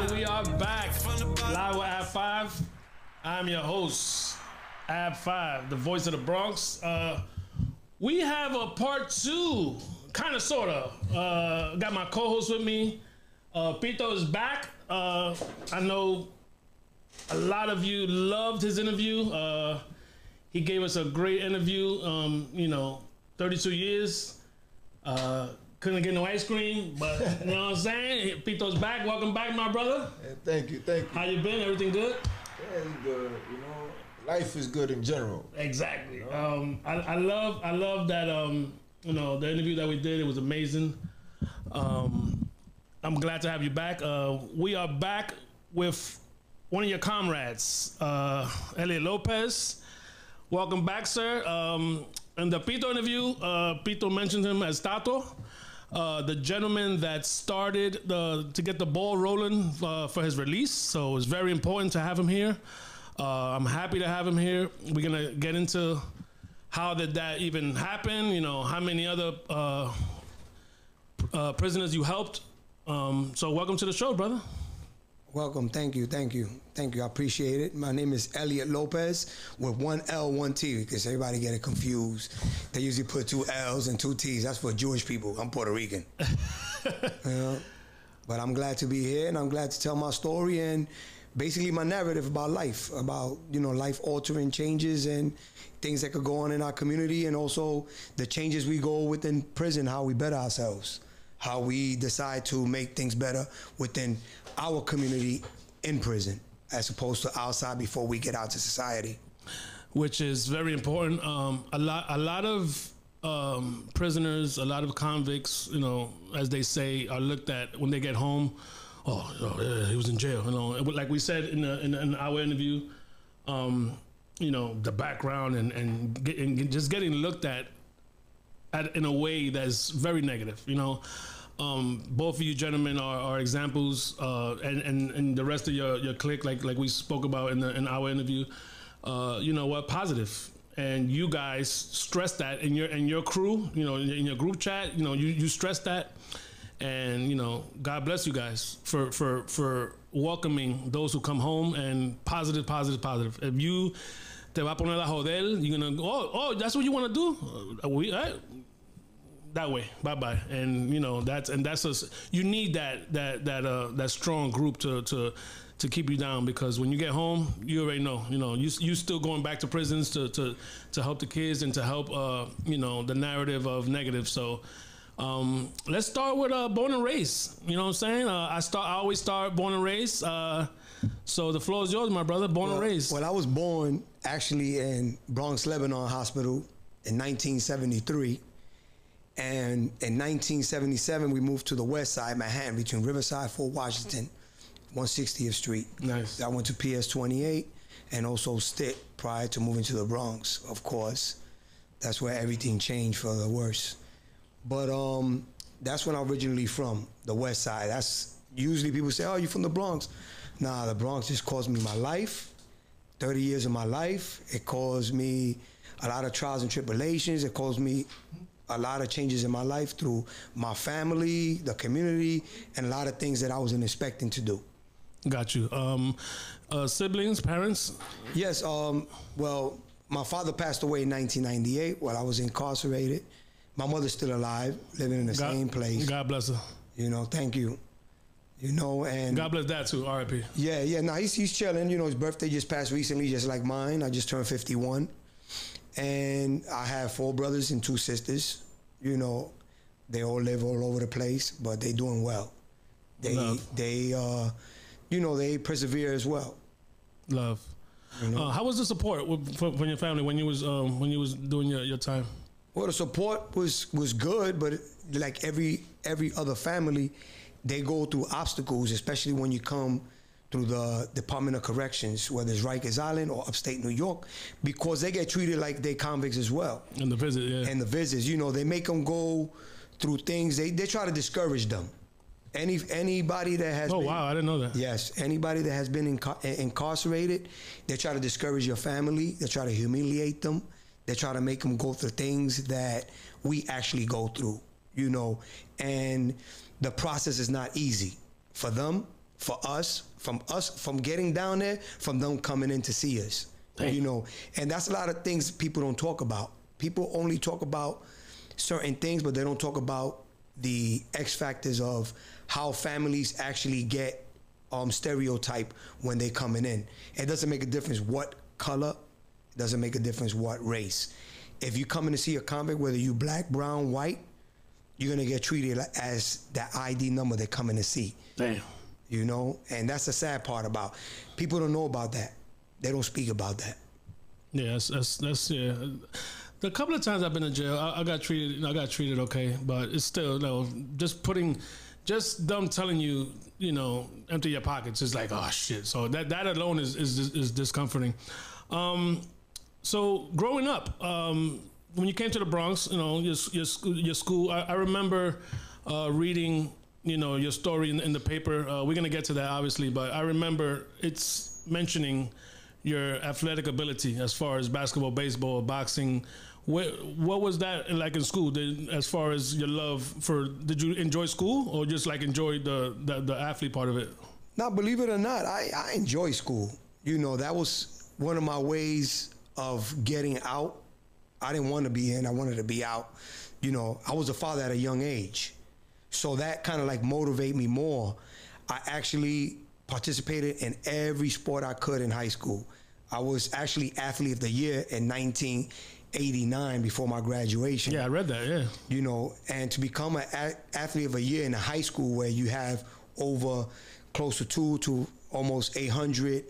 And we are back live with Abfive. I'm your host, Abfive, the voice of the Bronx. We have a part two, kind of, sort of. Got my co-host with me. Pito is back. I know a lot of you loved his interview. He gave us a great interview. 32 years. Couldn't get no ice cream, but you know what I'm saying? Pito's back. Welcome back, my brother. Yeah, thank you. How you been? Everything good? Yeah, it's good. You know, life is good in general. Exactly. You know? I love that. The interview that we did, it was amazing. I'm glad to have you back. We are back with one of your comrades, Eliot Lopez. Welcome back, sir. In the Pito interview, Pito mentioned him as Tato, the gentleman that started to get the ball rolling for his release. So it's very important to have him here. I'm happy to have him here. We're gonna get into how did that even happen. You know, how many other prisoners you helped. So welcome to the show, brother. Welcome. Thank you. I appreciate it. My name is Eliot Lopez with one L, one T, because everybody get it confused. They usually put two L's and two T's. That's for Jewish people. I'm Puerto Rican. But I'm glad to be here, and I'm glad to tell my story and basically my narrative about life, about, life-altering changes and things that could go on in our community, and also the changes we go within prison, how we better ourselves, how we decide to make things better within our community in prison, as opposed to outside before we get out to society. Which is very important. A lot of prisoners, a lot of convicts, as they say, are looked at when they get home. Oh, he was in jail. Like we said in our interview, the background and just getting looked at in a way that's very negative. Both of you gentlemen are examples, and the rest of your clique, like we spoke about in our interview, positive. And you guys stress that in your crew, in your group chat, you stress that, and God bless you guys for welcoming those who come home, and positive. If you te va a poner a joder, you're gonna go, that's what you want to do. That way, bye, and that's us. You need that strong group to keep you down, because when you get home, you already know. You still going back to prisons to help the kids and to help the narrative of negative. So let's start with born and raised. You know what I'm saying? I always start born and raised. So the floor is yours, my brother. Born and raised. Well, I was born actually in Bronx Lebanon Hospital in 1973. And in 1977, we moved to the west side, Manhattan, between Riverside, Fort Washington, 160th Street. Nice. I went to PS 28 and also Stitt prior to moving to the Bronx, of course. That's where everything changed for the worse. But that's when I'm originally from, the west side. That's usually people say, oh, you're from the Bronx. Nah, the Bronx just caused me my life, 30 years of my life. It caused me a lot of trials and tribulations. It caused me a lot of changes in my life through my family, the community, and a lot of things that I wasn't expecting to do. Got you. Siblings, parents? Yes. Well, my father passed away in 1998 while I was incarcerated. My mother's still alive, living in the same place. God bless her. Thank you. And God bless that too. R.I.P. Yeah. No, he's chilling. His birthday just passed recently, just like mine. I just turned 51. And I have 4 brothers and 2 sisters. They all live all over the place, but they doing well. They persevere as well. Love. How was the support from your family when you was doing your time? Well, the support was good, but like every other family, they go through obstacles, especially when you come through the Department of Corrections, whether it's Rikers Island or upstate New York, because they get treated like they convicts as well. And the visit, yeah. And the visits, they make them go through things. They try to discourage them. Anybody that has wow, I didn't know that. Yes, anybody that has been incarcerated, they try to discourage your family. They try to humiliate them. They try to make them go through things that we actually go through, and the process is not easy for them, for us, from getting down there, from them coming in to see us. Dang. You know, and that's a lot of things people don't talk about. People only talk about certain things, but they don't talk about the X factors of how families actually get stereotype when they coming in. It doesn't make a difference what color, it doesn't make a difference what race. If you come in to see a convict, whether you black, brown, white, you're gonna get treated as that ID number they're coming to see. Damn. You know, and that's the sad part about people don't know about that. They don't speak about that. Yeah, that's yeah. The couple of times I've been in jail, I got treated okay, but it's still, you know, just them telling you, you know, empty your pockets is like, oh shit. So that alone is discomforting. So growing up, when you came to the Bronx, you know, your school, I remember reading, you know, your story in the paper. We're gonna get to that obviously, but I remember it's mentioning your athletic ability as far as basketball, baseball, boxing. What was that like in school? As far as your love for, did you enjoy school or just like enjoy the athlete part of it? Now, believe it or not, I enjoy school. You know, that was one of my ways of getting out. I didn't want to be in, I wanted to be out. You know, I was a father at a young age. So that kind of like motivated me more. I actually participated in every sport I could in high school. I was actually athlete of the year in 1989 before my graduation. Yeah, I read that, yeah. You know, and to become an athlete of a year in a high school where you have over close to 200 to almost 800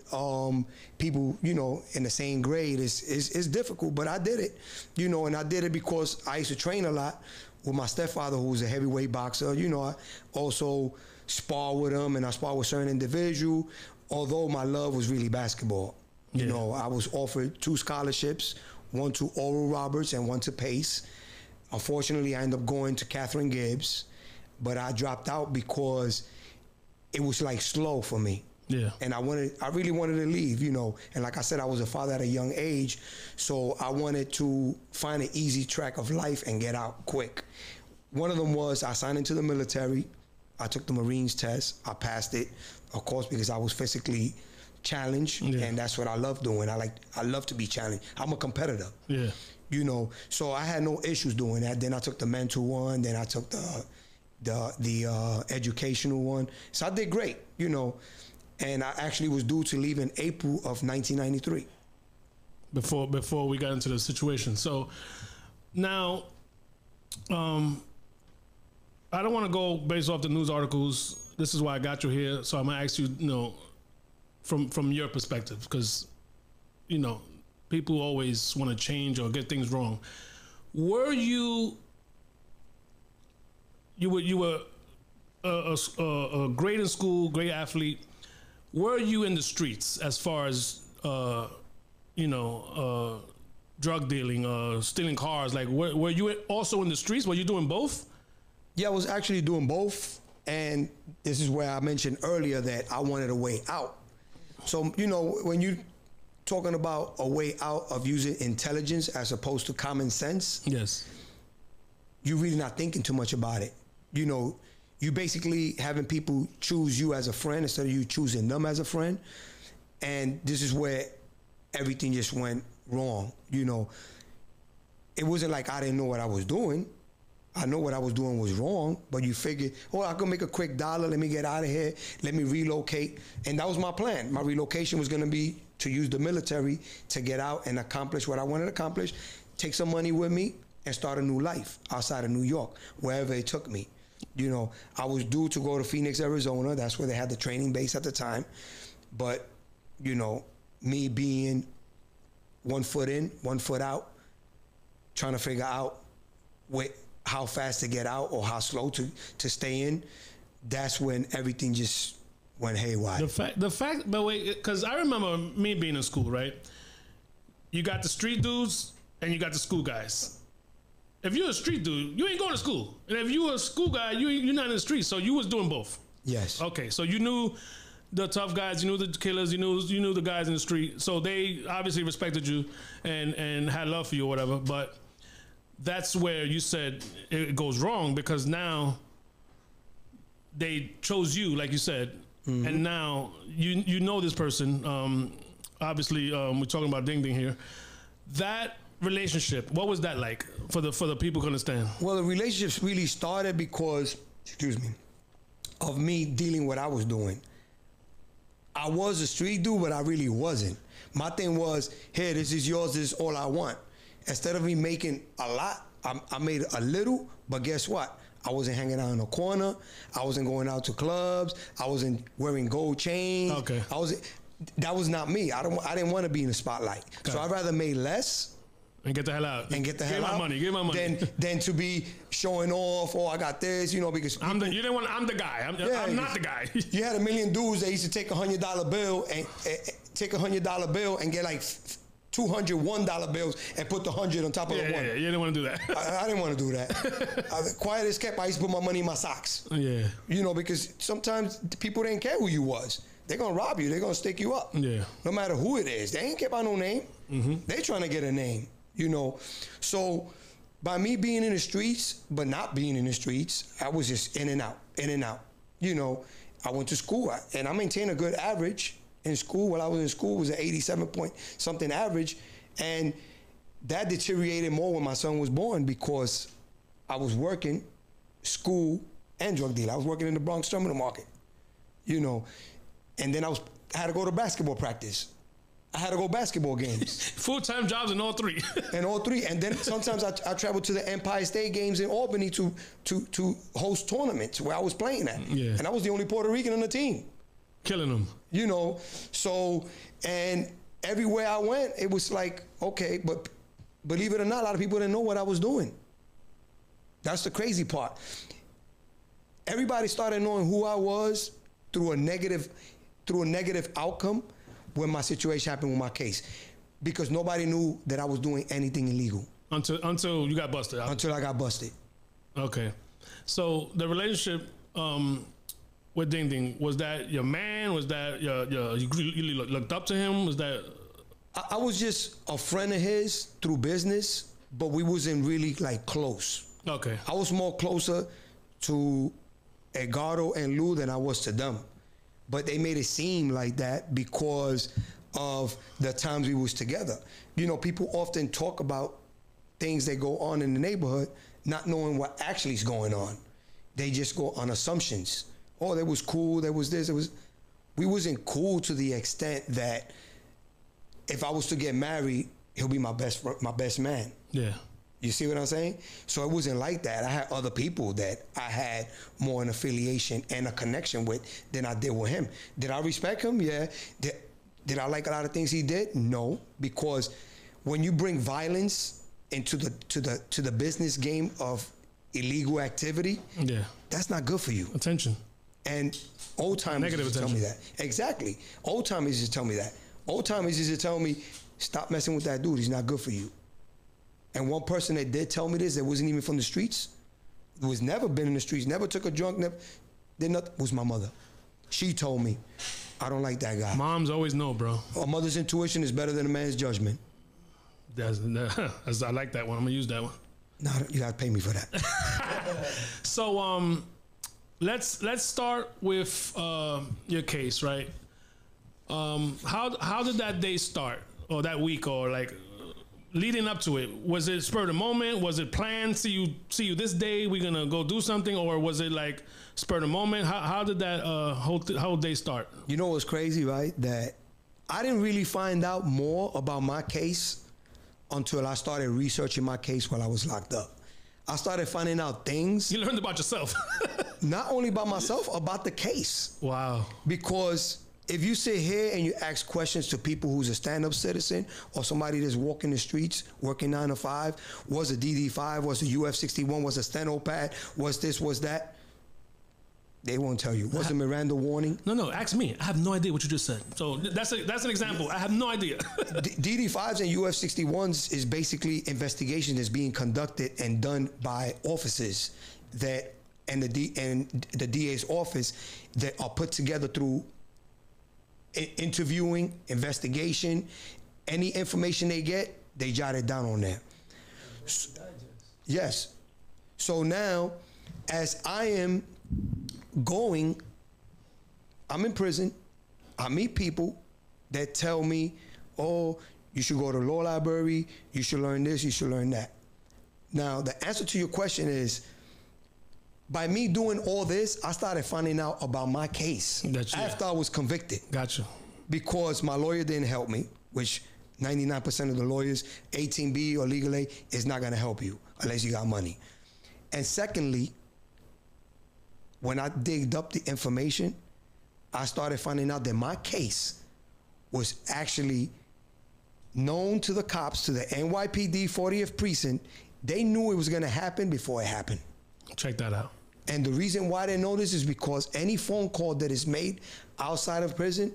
people, you know, in the same grade is difficult, but I did it, you know, and I did it because I used to train a lot with my stepfather, who was a heavyweight boxer. You know, I also spar with him, and I spar with certain individual, although my love was really basketball. You know, I was offered 2 scholarships, one to Oral Roberts and one to Pace. Unfortunately, I ended up going to Catherine Gibbs, but I dropped out because it was like slow for me. Yeah. And I really wanted to leave, you know. And like I said, I was a father at a young age, so I wanted to find an easy track of life and get out quick. One of them was I signed into the military. I took the Marines test. I passed it, of course, because I was physically challenged, and that's what I love doing. I love to be challenged. I'm a competitor. Yeah. You know, so I had no issues doing that. Then I took the mental one. Then I took the educational one. So I did great, you know. And I actually was due to leave in April of 1993. Before we got into the situation. So now, I don't want to go based off the news articles. This is why I got you here. So I'm gonna ask you, you know, from your perspective, because, you know, people always want to change or get things wrong. Were you were a great in school, great athlete. Were you in the streets as far as, you know, drug dealing, stealing cars? Like, were you also in the streets? Were you doing both? Yeah, I was actually doing both. And this is where I mentioned earlier that I wanted a way out. So, you know, when you're talking about a way out of using intelligence as opposed to common sense, yes, you're really not thinking too much about it. You know, you basically having people choose you as a friend instead of you choosing them as a friend. And this is where everything just went wrong. You know, it wasn't like I didn't know what I was doing. I know what I was doing was wrong, but you figured, oh, I can make a quick dollar. Let me get out of here. Let me relocate. And that was my plan. My relocation was going to be to use the military to get out and accomplish what I wanted to accomplish, take some money with me, and start a new life outside of New York, wherever it took me. You know, I was due to go to Phoenix, Arizona. That's where they had the training base at the time. But, you know, me being 1 foot in, 1 foot out, trying to figure out how fast to get out or how slow to stay in, that's when everything just went haywire. The fact, but wait, because I remember me being in school, right? You got the street dudes and you got the school guys. If you're a street dude, you ain't going to school. And if you were a school guy, you're not in the street. So you was doing both. Yes. Okay, so you knew the tough guys, you knew the killers, you knew the guys in the street. So they obviously respected you and had love for you or whatever. But that's where you said it goes wrong, because now they chose you, like you said, and now you know this person. Obviously, we're talking about Ding Ding here. That relationship, what was that like for the people to understand? Well, the relationships really started because, excuse me, of me dealing what I was doing. I was a street dude, but I really wasn't. My thing was, here, this is yours, this is all I want. Instead of me making a lot, I made a little, but guess what? I wasn't hanging out in a corner. I wasn't going out to clubs. I wasn't wearing gold chains. Okay. That was not me. I didn't want to be in the spotlight. Okay. So I'd rather make less and get the hell out. And get the hell out. Give my money. Than to be showing off. Oh, I got this. Because I'm the guy. I'm not the guy. You had a million dudes that used to take $100 bill and get like $200 $1 bills and put the 100 on top of the one. Yeah, you didn't want to do that. I didn't want to do that. Quiet as kept, I used to put my money in my socks. Yeah. Because sometimes people didn't care who you was. They're going to rob you. They're going to stick you up. Yeah. No matter who it is. They ain't care about no name. Mm-hmm. They trying to get a name, So by me being in the streets, but not being in the streets, I was just in and out. I went to school and I maintained a good average in school. While I was in school, was an 87 point something average. And that deteriorated more when my son was born because I was working, school, and drug dealer. I was working in the Bronx terminal market, And then I had to go to basketball practice. I had to go basketball games. Full-time jobs in all three. And then sometimes I traveled to the Empire State Games in Albany to host tournaments where I was playing at. Yeah. And I was the only Puerto Rican on the team. Killing them. So, and everywhere I went, it was like, okay, but believe it or not, a lot of people didn't know what I was doing. That's the crazy part. Everybody started knowing who I was through a negative outcome when my situation happened with my case, because nobody knew that I was doing anything illegal. Until you got busted. Until I got busted. Okay. So the relationship with Ding Ding, was that your man? Was that you looked up to him? Was that? I was just a friend of his through business, but we wasn't really like close. Okay. I was more closer to Edgardo and Lou than I was to them. But they made it seem like that because of the times we was together. People often talk about things that go on in the neighborhood, not knowing what actually is going on. They just go on assumptions. Oh, that was cool, there was this, we wasn't cool to the extent that if I was to get married, he'll be my best man. Yeah. You see what I'm saying? So it wasn't like that. I had other people that I had more an affiliation and a connection with than I did with him. Did I respect him? Yeah. Did I like a lot of things he did? No, because when you bring violence into the business game of illegal activity, yeah, that's not good for you. Attention. And old timers used to tell me that. Exactly. Old timers used to tell me that. Old timers used to tell me, stop messing with that dude. He's not good for you. And one person that did tell me this, that wasn't even from the streets, was never been in the streets, never took a drunk, was my mother. She told me, I don't like that guy. Moms always know, bro. A mother's intuition is better than a man's judgment. I like that one. I'm gonna use that one. No, you gotta pay me for that. So let's start with your case, right? How did that day start, or that week, or like leading up to it? Was it spur of the moment? Was it planned? See you this day, we're gonna go do something? Or was it like spur of the moment? How did that whole day start? You know what's crazy, right? That I didn't really find out more about my case until I started researching my case while I was locked up. I started finding out things. You learned about yourself. Not only about myself, about the case. Wow. Because if you sit here and you ask questions to people who's a stand-up citizen or somebody that's walking the streets, working 9 to 5, was a DD5, was a UF61, was a steno pad, was this, was that, they won't tell you. Was a Miranda warning? No, ask me. I have no idea what you just said. So that's an example. I have no idea. DD5s and UF61s is basically investigation that's being conducted and done by officers that and the DA's office that are put together through interviewing, investigation, any information they get, they jot it down on there. Yes. So now, as I am going, I'm in prison. I meet people that tell me, oh, you should go to law library, you should learn this, you should learn that. Now, the answer to your question is, by me doing all this, I started finding out about my case after I was convicted. Gotcha. Because my lawyer didn't help me, which 99% of the lawyers, 18B or legal aid, is not gonna help you unless you got money. And secondly, when I digged up the information, I started finding out that my case was actually known to the cops, to the NYPD 40th precinct. They knew it was gonna happen before it happened. Check that out. And the reason why they know this is because any phone call that is made outside of prison,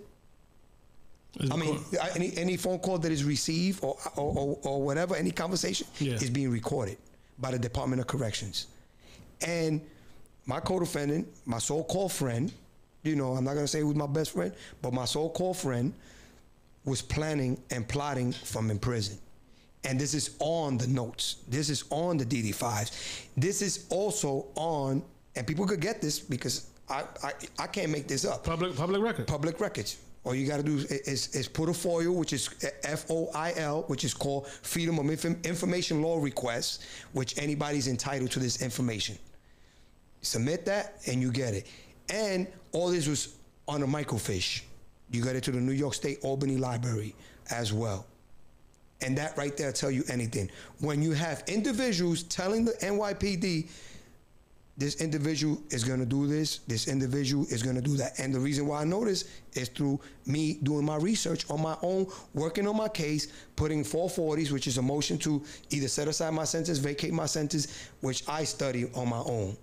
any phone call that is received or whatever, any conversation is being recorded by the Department of Corrections. And my co-defendant, my so-called friend, you know, I'm not gonna say he was my best friend, but my so-called friend was planning and plotting from in prison. And this is on the notes. This is on the DD5s. This is also on, and people could get this because I can't make this up. Public record. Public records. All you got to do is put a FOIL, which is FOIL, which is called Freedom of Information Law Request, which anybody's entitled to this information. Submit that and you get it. And all this was on a microfiche. You got it to the New York State Albany Library as well. And that right there tell you anything. When you have individuals telling the NYPD, this individual is going to do this individual is going to do that. And the reason why I know this is through me doing my research on my own, working on my case, putting 440s, which is a motion to either set aside my sentence, vacate my sentence, which I study on my own.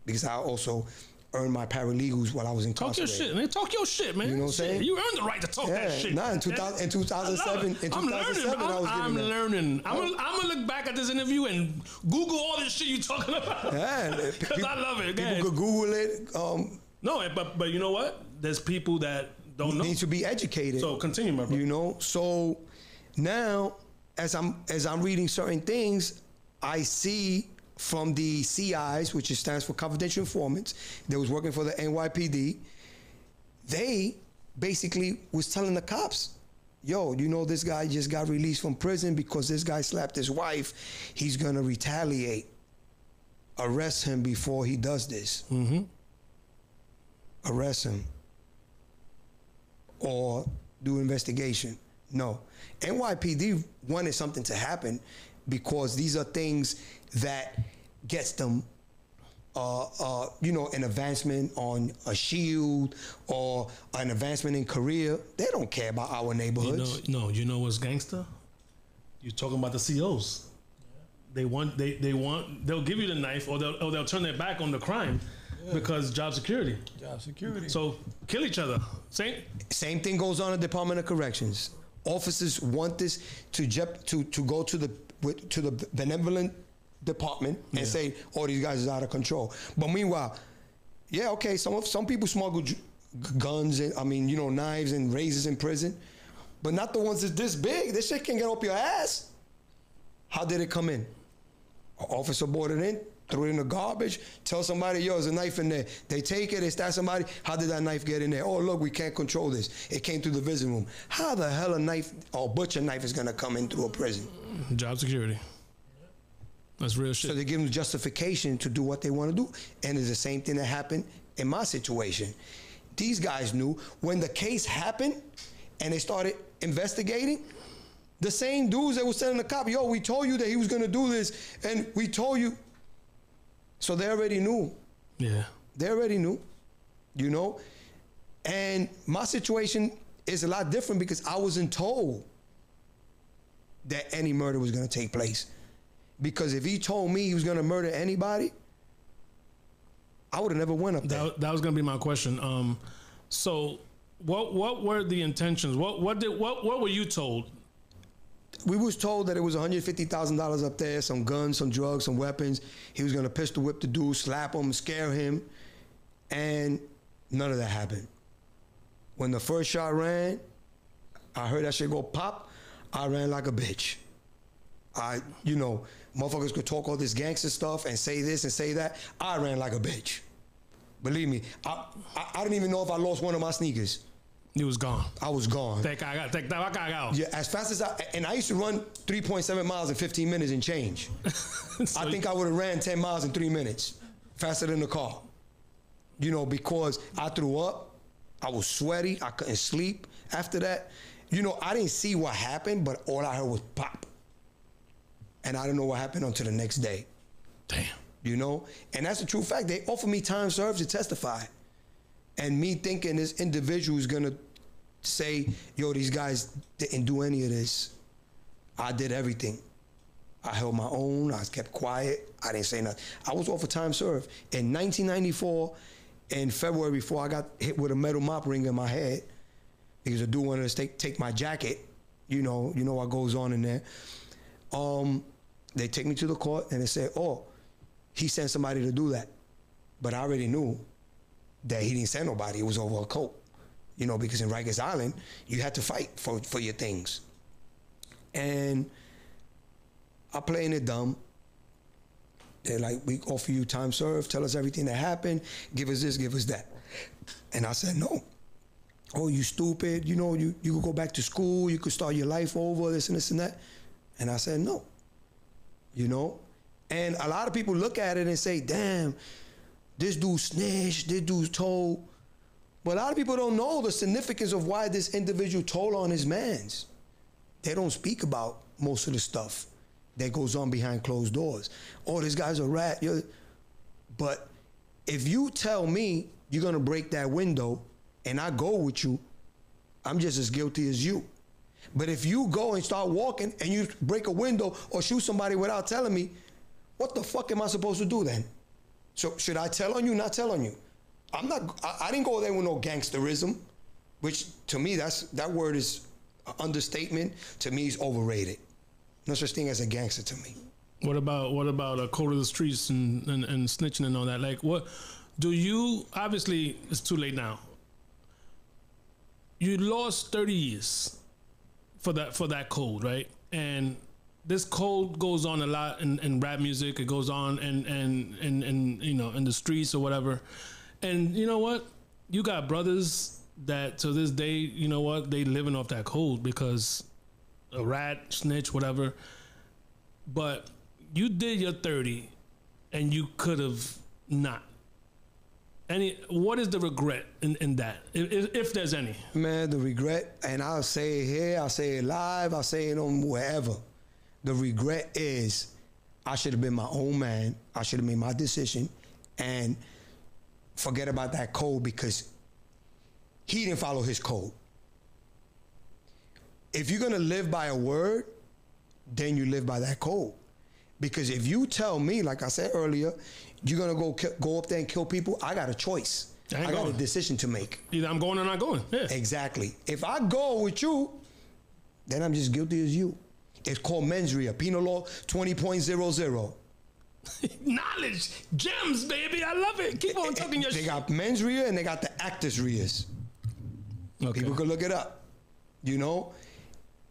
Because I also earned my paralegals while I was incarcerated. Talk your shit, man. Talk your shit, man. You know what I'm saying? You earned the right to talk that shit. Nah, in 2007, I'm learning. I'm gonna look back at this interview and Google all this shit you talking about. Yeah, because I love it. People could Google it. No, but you know what? There's people that don't know. Need to be educated. So continue, my brother. You know, so now as I'm reading certain things, I see from the CIs, which stands for confidential informants, that was working for the NYPD, they basically was telling the cops, yo, you know, this guy just got released from prison because this guy slapped his wife. He's gonna retaliate. Arrest him before he does this. Mm-hmm. Arrest him. Or do investigation. No. NYPD wanted something to happen because these are things that gets them, you know, an advancement on a shield or an advancement in career. They don't care about our neighborhoods. You know what's gangster? You're talking about the COs. They want, they'll give you the knife or they'll turn their back on the crime because job security. Job security. So kill each other. Same thing goes on at Department of Corrections. Officers want this to go to the benevolent department and say, "Oh, these guys is out of control." But meanwhile, okay, some people smuggle guns and knives and razors in prison, but not the ones that's this big. This shit can get up your ass. How did it come in? An officer brought it in, threw it in the garbage, tell somebody, yo, there's a knife in there. They take it, they stab somebody. How did that knife get in there? Oh, look, we can't control this. It came through the visiting room. How the hell a knife or butcher knife is gonna come in through a prison? Job security. That's real shit. So they give them justification to do what they want to do. And it's the same thing that happened in my situation. These guys knew when the case happened and they started investigating, the same dudes that was telling the cop, yo, we told you that he was going to do this, and we told you. So they already knew. Yeah. They already knew, you know? And my situation is a lot different because I wasn't told that any murder was going to take place. Because if he told me he was going to murder anybody, I would have never went up there. That was going to be my question. So what were the intentions? What were you told? We was told that it was $150,000 up there, some guns, some drugs, some weapons. He was going to pistol whip the dude, slap him, scare him. And none of that happened. When the first shot ran, I heard that shit go pop. I ran like a bitch. Motherfuckers could talk all this gangster stuff and say this and say that. I ran like a bitch. Believe me, I didn't even know if I lost one of my sneakers. You was gone. I was gone. Te cagao. Yeah, as fast as I used to run 3.7 miles in 15 minutes and change. So I think I would have ran 10 miles in 3 minutes, faster than the car. You know, because I threw up, I was sweaty, I couldn't sleep. After that, you know, I didn't see what happened, but all I heard was pop. And I didn't know what happened until the next day. Damn. You know, and that's the true fact. They offered me time served to testify. And me thinking this individual is gonna say, yo, these guys didn't do any of this. I did everything. I held my own, I kept quiet, I didn't say nothing. I was offered time served. In 1994, in February, before I got hit with a metal mop ring in my head, because a dude wanted to take my jacket, you know what goes on in there. They take me to the court and they say, oh, he sent somebody to do that. But I already knew that he didn't send nobody. It was over a coat. You know, because in Rikers Island, you had to fight for your things. And I playing it dumb. They're like, we offer you time served, tell us everything that happened, give us this, give us that. And I said, no. Oh, you stupid, you know, you could go back to school, you could start your life over, this and this and that. And I said, no. You know? And a lot of people look at it and say, damn, this dude snitched, this dude told. But a lot of people don't know the significance of why this individual told on his mans. They don't speak about most of the stuff that goes on behind closed doors. Oh, this guy's a rat. But if you tell me you're gonna break that window and I go with you, I'm just as guilty as you. But if you go and start walking and you break a window or shoot somebody without telling me, what the fuck am I supposed to do then? So should I tell on you, not tell on you? I didn't go there with no gangsterism, which to me, that word is an understatement. To me, is overrated. No such thing as a gangster to me. What about a code of the streets and snitching and all that? Like, what do you? Obviously, it's too late now. You lost 30 years for that code, right? And this code goes on a lot in rap music. It goes on and you know, in the streets or whatever. And you know what? You got brothers that to this day, you know what? They living off that code because a rat, snitch, whatever. But you did your 30 and you could have not. What is the regret in that, if there's any? Man, the regret, and I'll say it here, I'll say it live, I'll say it on wherever. The regret is I should have been my own man. I should have made my decision and forget about that code because he didn't follow his code. If you're gonna live by a word, then you live by that code. Because if you tell me, like I said earlier, you're gonna go up there and kill people, I got a choice. I got a decision to make. Either I'm going or not going. Yeah. Exactly. If I go with you, then I'm just guilty as you. It's called mens rea, penal law 20.00. Knowledge, gems, baby. I love it. Keep on talking your shit. They got mens rea and they got the actors reas. Okay. People can look it up. You know,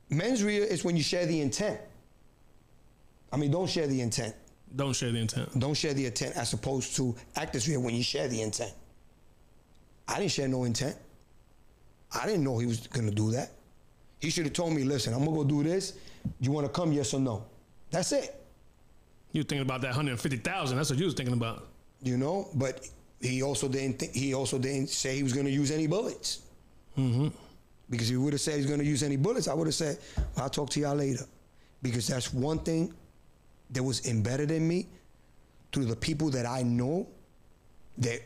mens rea is when you share the intent. I mean, don't share the intent. Don't share the intent. Don't share the intent as opposed to actors rea when you share the intent. I didn't share no intent. I didn't know he was gonna do that. He should have told me, listen, I'm gonna go do this. You wanna come, yes or no? That's it. You thinking about that 150,000? That's what you was thinking about. You know, but he also didn't say he was gonna use any bullets. Mm-hmm. Because if he would have said he's gonna use any bullets, I would have said, well, I'll talk to y'all later. Because that's one thing that was embedded in me through the people that I know, that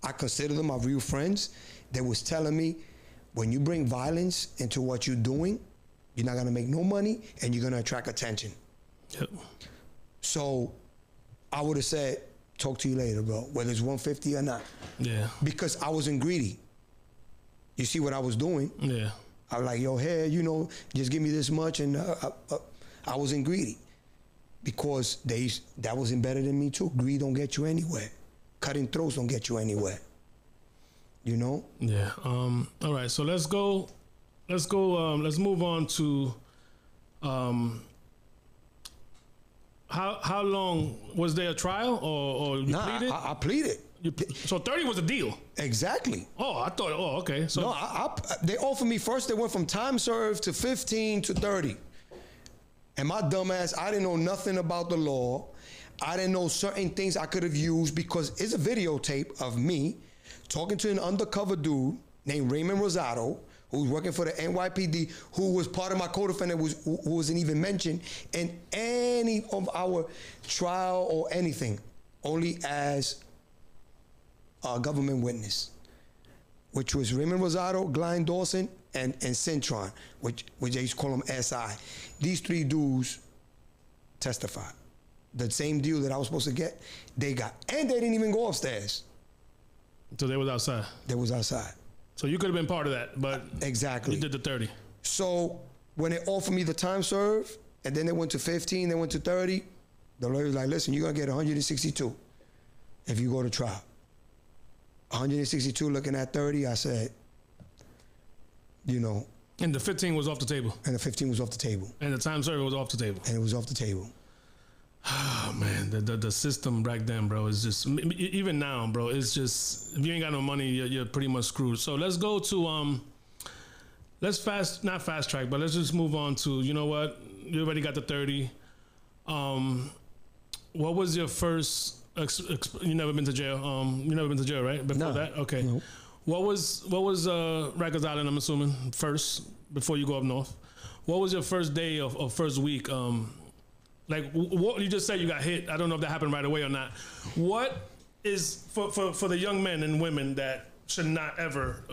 I consider them my real friends, that was telling me, when you bring violence into what you're doing, you're not gonna make no money and you're gonna attract attention. Yep. So I would have said, talk to you later, bro, whether it's 150 or not. Yeah. Because I wasn't greedy. You see what I was doing? Yeah. I was like, yo, hey, you know, just give me this much, and I wasn't greedy. Because that was embedded in me too. Greed don't get you anywhere. Cutting throats don't get you anywhere. You know? Yeah. All right. So let's go. Let's move on to. How long was there a trial or you pleaded? I pleaded. So 30 was a deal. Exactly. Oh, I thought. Oh, okay. So No, they offered me first. They went from time served to 15 to 30, and my dumb ass, I didn't know nothing about the law. I didn't know certain things I could have used because it's a videotape of me talking to an undercover dude named Raymond Rosado, who was working for the NYPD, who was part of my co-defendant, who wasn't even mentioned in any of our trial or anything, only as a government witness, which was Raymond Rosado, Glenn Dawson, and Cintron, which they used to call them SI. These three dudes testified. The same deal that I was supposed to get, they got. And they didn't even go upstairs. So they was outside. They was outside. So you could have been part of that, but exactly. You did the 30. So when they offered me the time served, and then they went to 15, they went to 30, the lawyer was like, listen, you're going to get 162 if you go to trial. 162 looking at 30, I said, you know. And the 15 was off the table. And the 15 was off the table. And the time served was off the table. And it was off the table. Oh man, the system back then, bro, is just, even now, bro, it's just, if you ain't got no money, you're pretty much screwed. So let's go to let's not fast track, but let's just move on to, you know what, you already got the 30. What was your first? You never been to jail. You never been to jail, right? Before that, okay. No. What was Rikers Island? I'm assuming first before you go up north. What was your first day of first week? Like what you just said, you got hit. I don't know if that happened right away or not. What is for the young men and women that should not ever,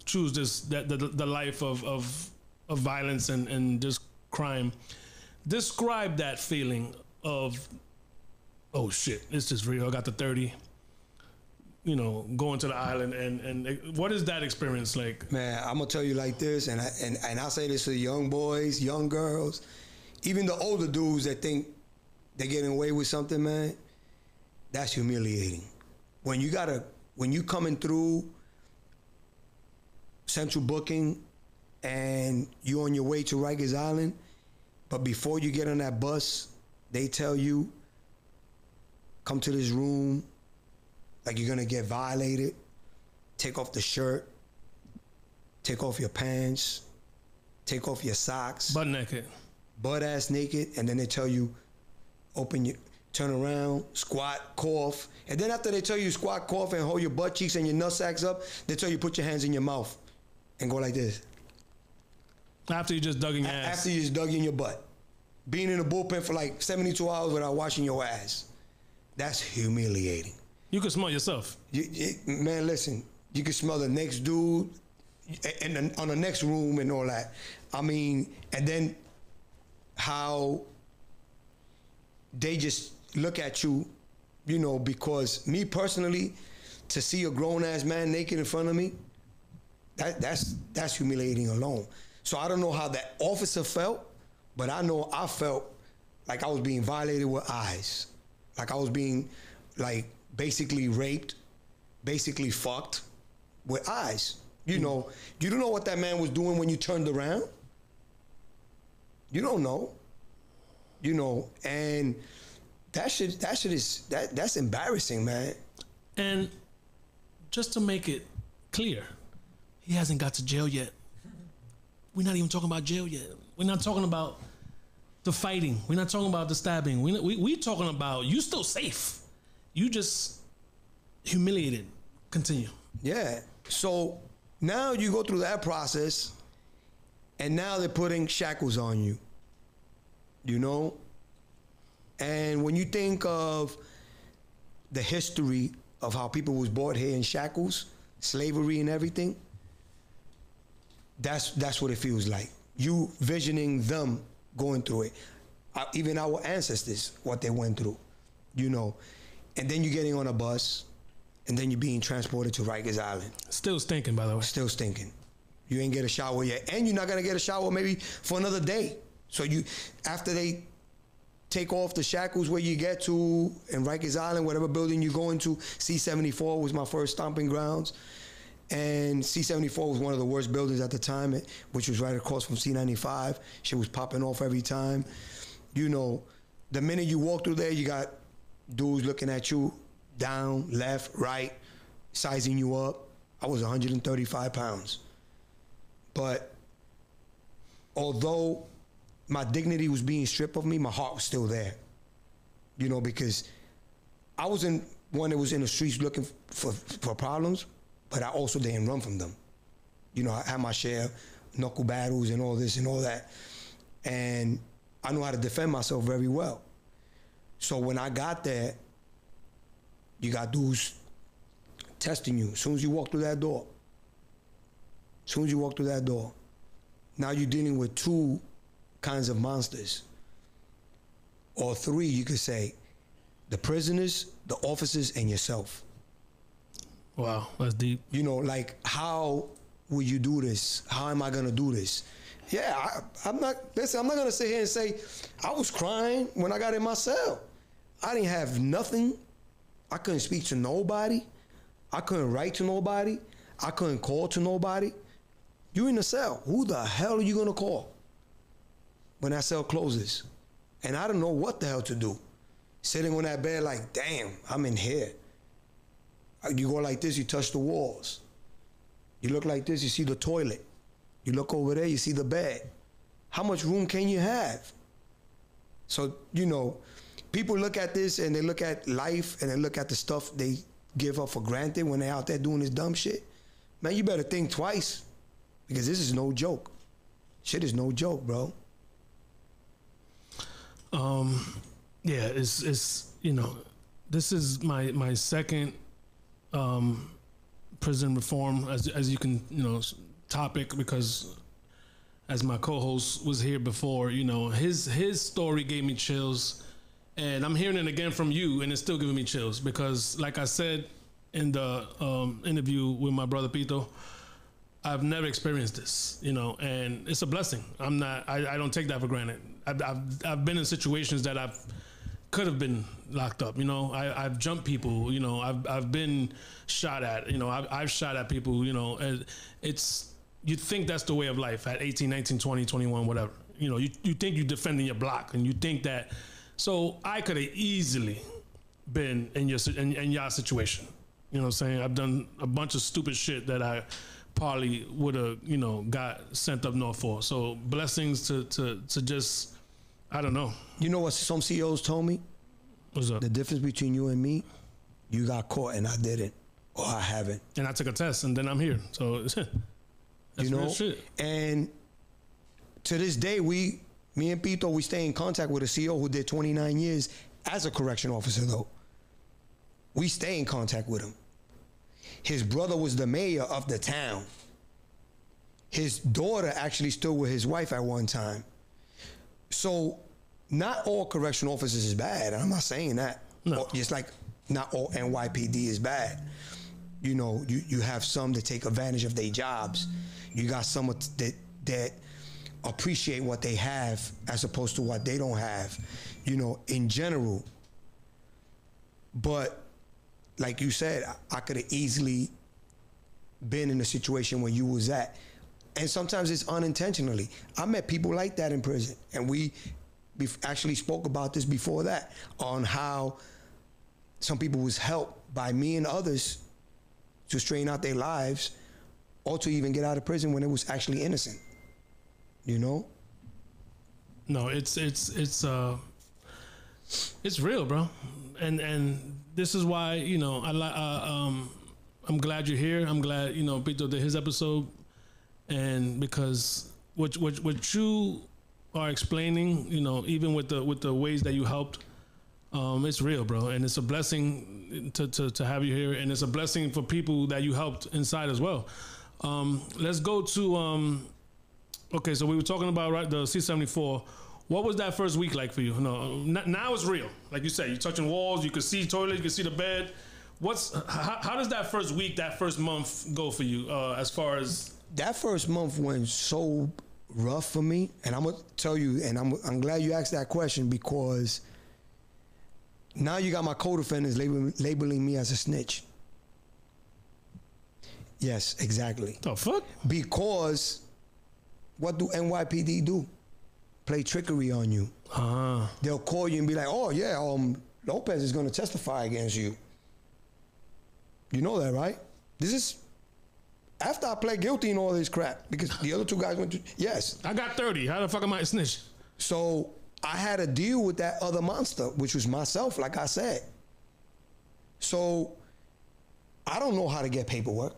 choose the life of violence and just crime? Describe that feeling of, oh shit, it's just real. I got the 30. Going to the island and what is that experience like? Man, I'm gonna tell you like this, and I say this to the young boys, young girls. Even the older dudes that think they're getting away with something, man, that's humiliating. When you coming through central booking and you on your way to Rikers Island, but before you get on that bus, they tell you, come to this room, like you're gonna get violated, take off the shirt, take off your pants, take off your socks. Butt naked. Butt ass naked, and then they tell you, turn around, squat, cough, and then after they tell you squat, cough, and hold your butt cheeks and your nut sacks up, they tell you put your hands in your mouth and go like this. After you just dug in your ass. After you just dug in your butt. Being in the bullpen for like 72 hours without washing your ass. That's humiliating. You can smell yourself. Man, listen, you can smell the next dude and on the next room and all that. I mean, and then how they just look at you, because me personally, to see a grown-ass man naked in front of me, that's humiliating alone. So I don't know how that officer felt, but I know I felt like I was being violated with eyes. Like I was being, basically raped, basically fucked with eyes. You don't know what that man was doing when you turned around. You don't know. And that's embarrassing, man. And just to make it clear, he hasn't got to jail yet. We're not even talking about jail yet. We're not talking about the fighting. We're not talking about the stabbing. We talking about you still safe. You just humiliated. Continue. Yeah. So now you go through that process, and now they're putting shackles on you. And when you think of the history of how people was brought here in shackles, slavery and everything, that's what it feels like. You visioning them going through it. Even our ancestors, what they went through, And then you're getting on a bus, and then you're being transported to Rikers Island. Still stinking, by the way. Still stinking. You ain't get a shower yet. And you're not going to get a shower maybe for another day. So after they take off the shackles where you get to in Rikers Island, whatever building you're going to, C-74 was my first stomping grounds. And C-74 was one of the worst buildings at the time, which was right across from C-95. Shit was popping off every time. The minute you walk through there, you got dudes looking at you down, left, right, sizing you up. I was 135 pounds. But although my dignity was being stripped of me, my heart was still there. You know, because I wasn't one that was in the streets looking for problems, but I also didn't run from them. You know, I had my share of knuckle battles and all this and all that. And I knew how to defend myself very well. So when I got there, you got dudes testing you. As soon as you walk through that door, now you're dealing with two kinds of monsters. Or three, you could say. The prisoners, the officers, and yourself. Wow, that's deep. You know, like, how will you do this? How am I going to do this? Yeah, I'm not going to sit here and say, I was crying when I got in my cell. I didn't have nothing. I couldn't speak to nobody. I couldn't write to nobody. I couldn't call to nobody. You're in the cell. Who the hell are you going to call when that cell closes? And I don't know what the hell to do. Sitting on that bed like, damn, I'm in here. You go like this, you touch the walls. You look like this, you see the toilet. You look over there, you see the bed. How much room can you have? So, you know, people look at this and they look at life and they look at the stuff they give up for granted when they're out there doing this dumb shit. Man, you better think twice, because this is no joke. Shit is no joke, bro. Yeah, it's you know, this is my second prison reform, as you can, you know, topic, because as my co-host was here before, you know, his story gave me chills, and I'm hearing it again from you, and it's still giving me chills, because like I said in the interview with my brother Pito, I've never experienced this, you know, and it's a blessing. I don't take that for granted. I've been in situations that could have been locked up, you know. I've jumped people, you know. I've been shot at, you know. I've shot at people, you know. It's, you think that's the way of life at 18, 19, 20, 21, whatever. You know, you think you're defending your block, and you think that. So I could have easily been in your situation. You know what I'm saying? I've done a bunch of stupid shit that I probably would have, you know, got sent up north for. So blessings to just, I don't know. You know what some CEOs told me? What's up? The difference between you and me, you got caught and I didn't, or I haven't. And I took a test and then I'm here. So that's, you know, real shit. And to this day, me and Pito, we stay in contact with a CEO who did 29 years as a correction officer, though. We stay in contact with him. His brother was the mayor of the town. His daughter actually stood with his wife at one time. So not all correction officers is bad. I'm not saying that. No. Just like not all NYPD is bad. You know, you have some that take advantage of their jobs. You got some that appreciate what they have as opposed to what they don't have, you know, in general. But like you said, I could have easily been in a situation where you was at. And sometimes it's unintentionally. I met people like that in prison. And we actually spoke about this before that, on how some people was helped by me and others to straighten out their lives, or to even get out of prison when it was actually innocent. You know? No, it's real, bro. And this is why, you know, I'm glad you're here. I'm glad, you know, Pito did his episode. And because what you are explaining, you know, even with the ways that you helped, it's real, bro. And it's a blessing to have you here, and it's a blessing for people that you helped inside as well. Let's go to okay, so we were talking about, right, the C-74. What was that first week like for you? No, now it's real. Like you said, you're touching walls, you can see toilet, you can see the bed. How does that first week, that first month go for you, as far as? That first month went so rough for me, and I'm gonna tell you, and I'm glad you asked that question, because now you got my co-defendants labeling me as a snitch. Yes, exactly. The fuck? Because what do NYPD do? Play trickery on you. They'll call you and be like, "Oh yeah, Lopez is gonna testify against you." You know that, right? This is after I pled guilty and all this crap, because the other two guys went to, yes. I got 30. How the fuck am I a snitch? So I had to deal with that other monster, which was myself, like I said. So I don't know how to get paperwork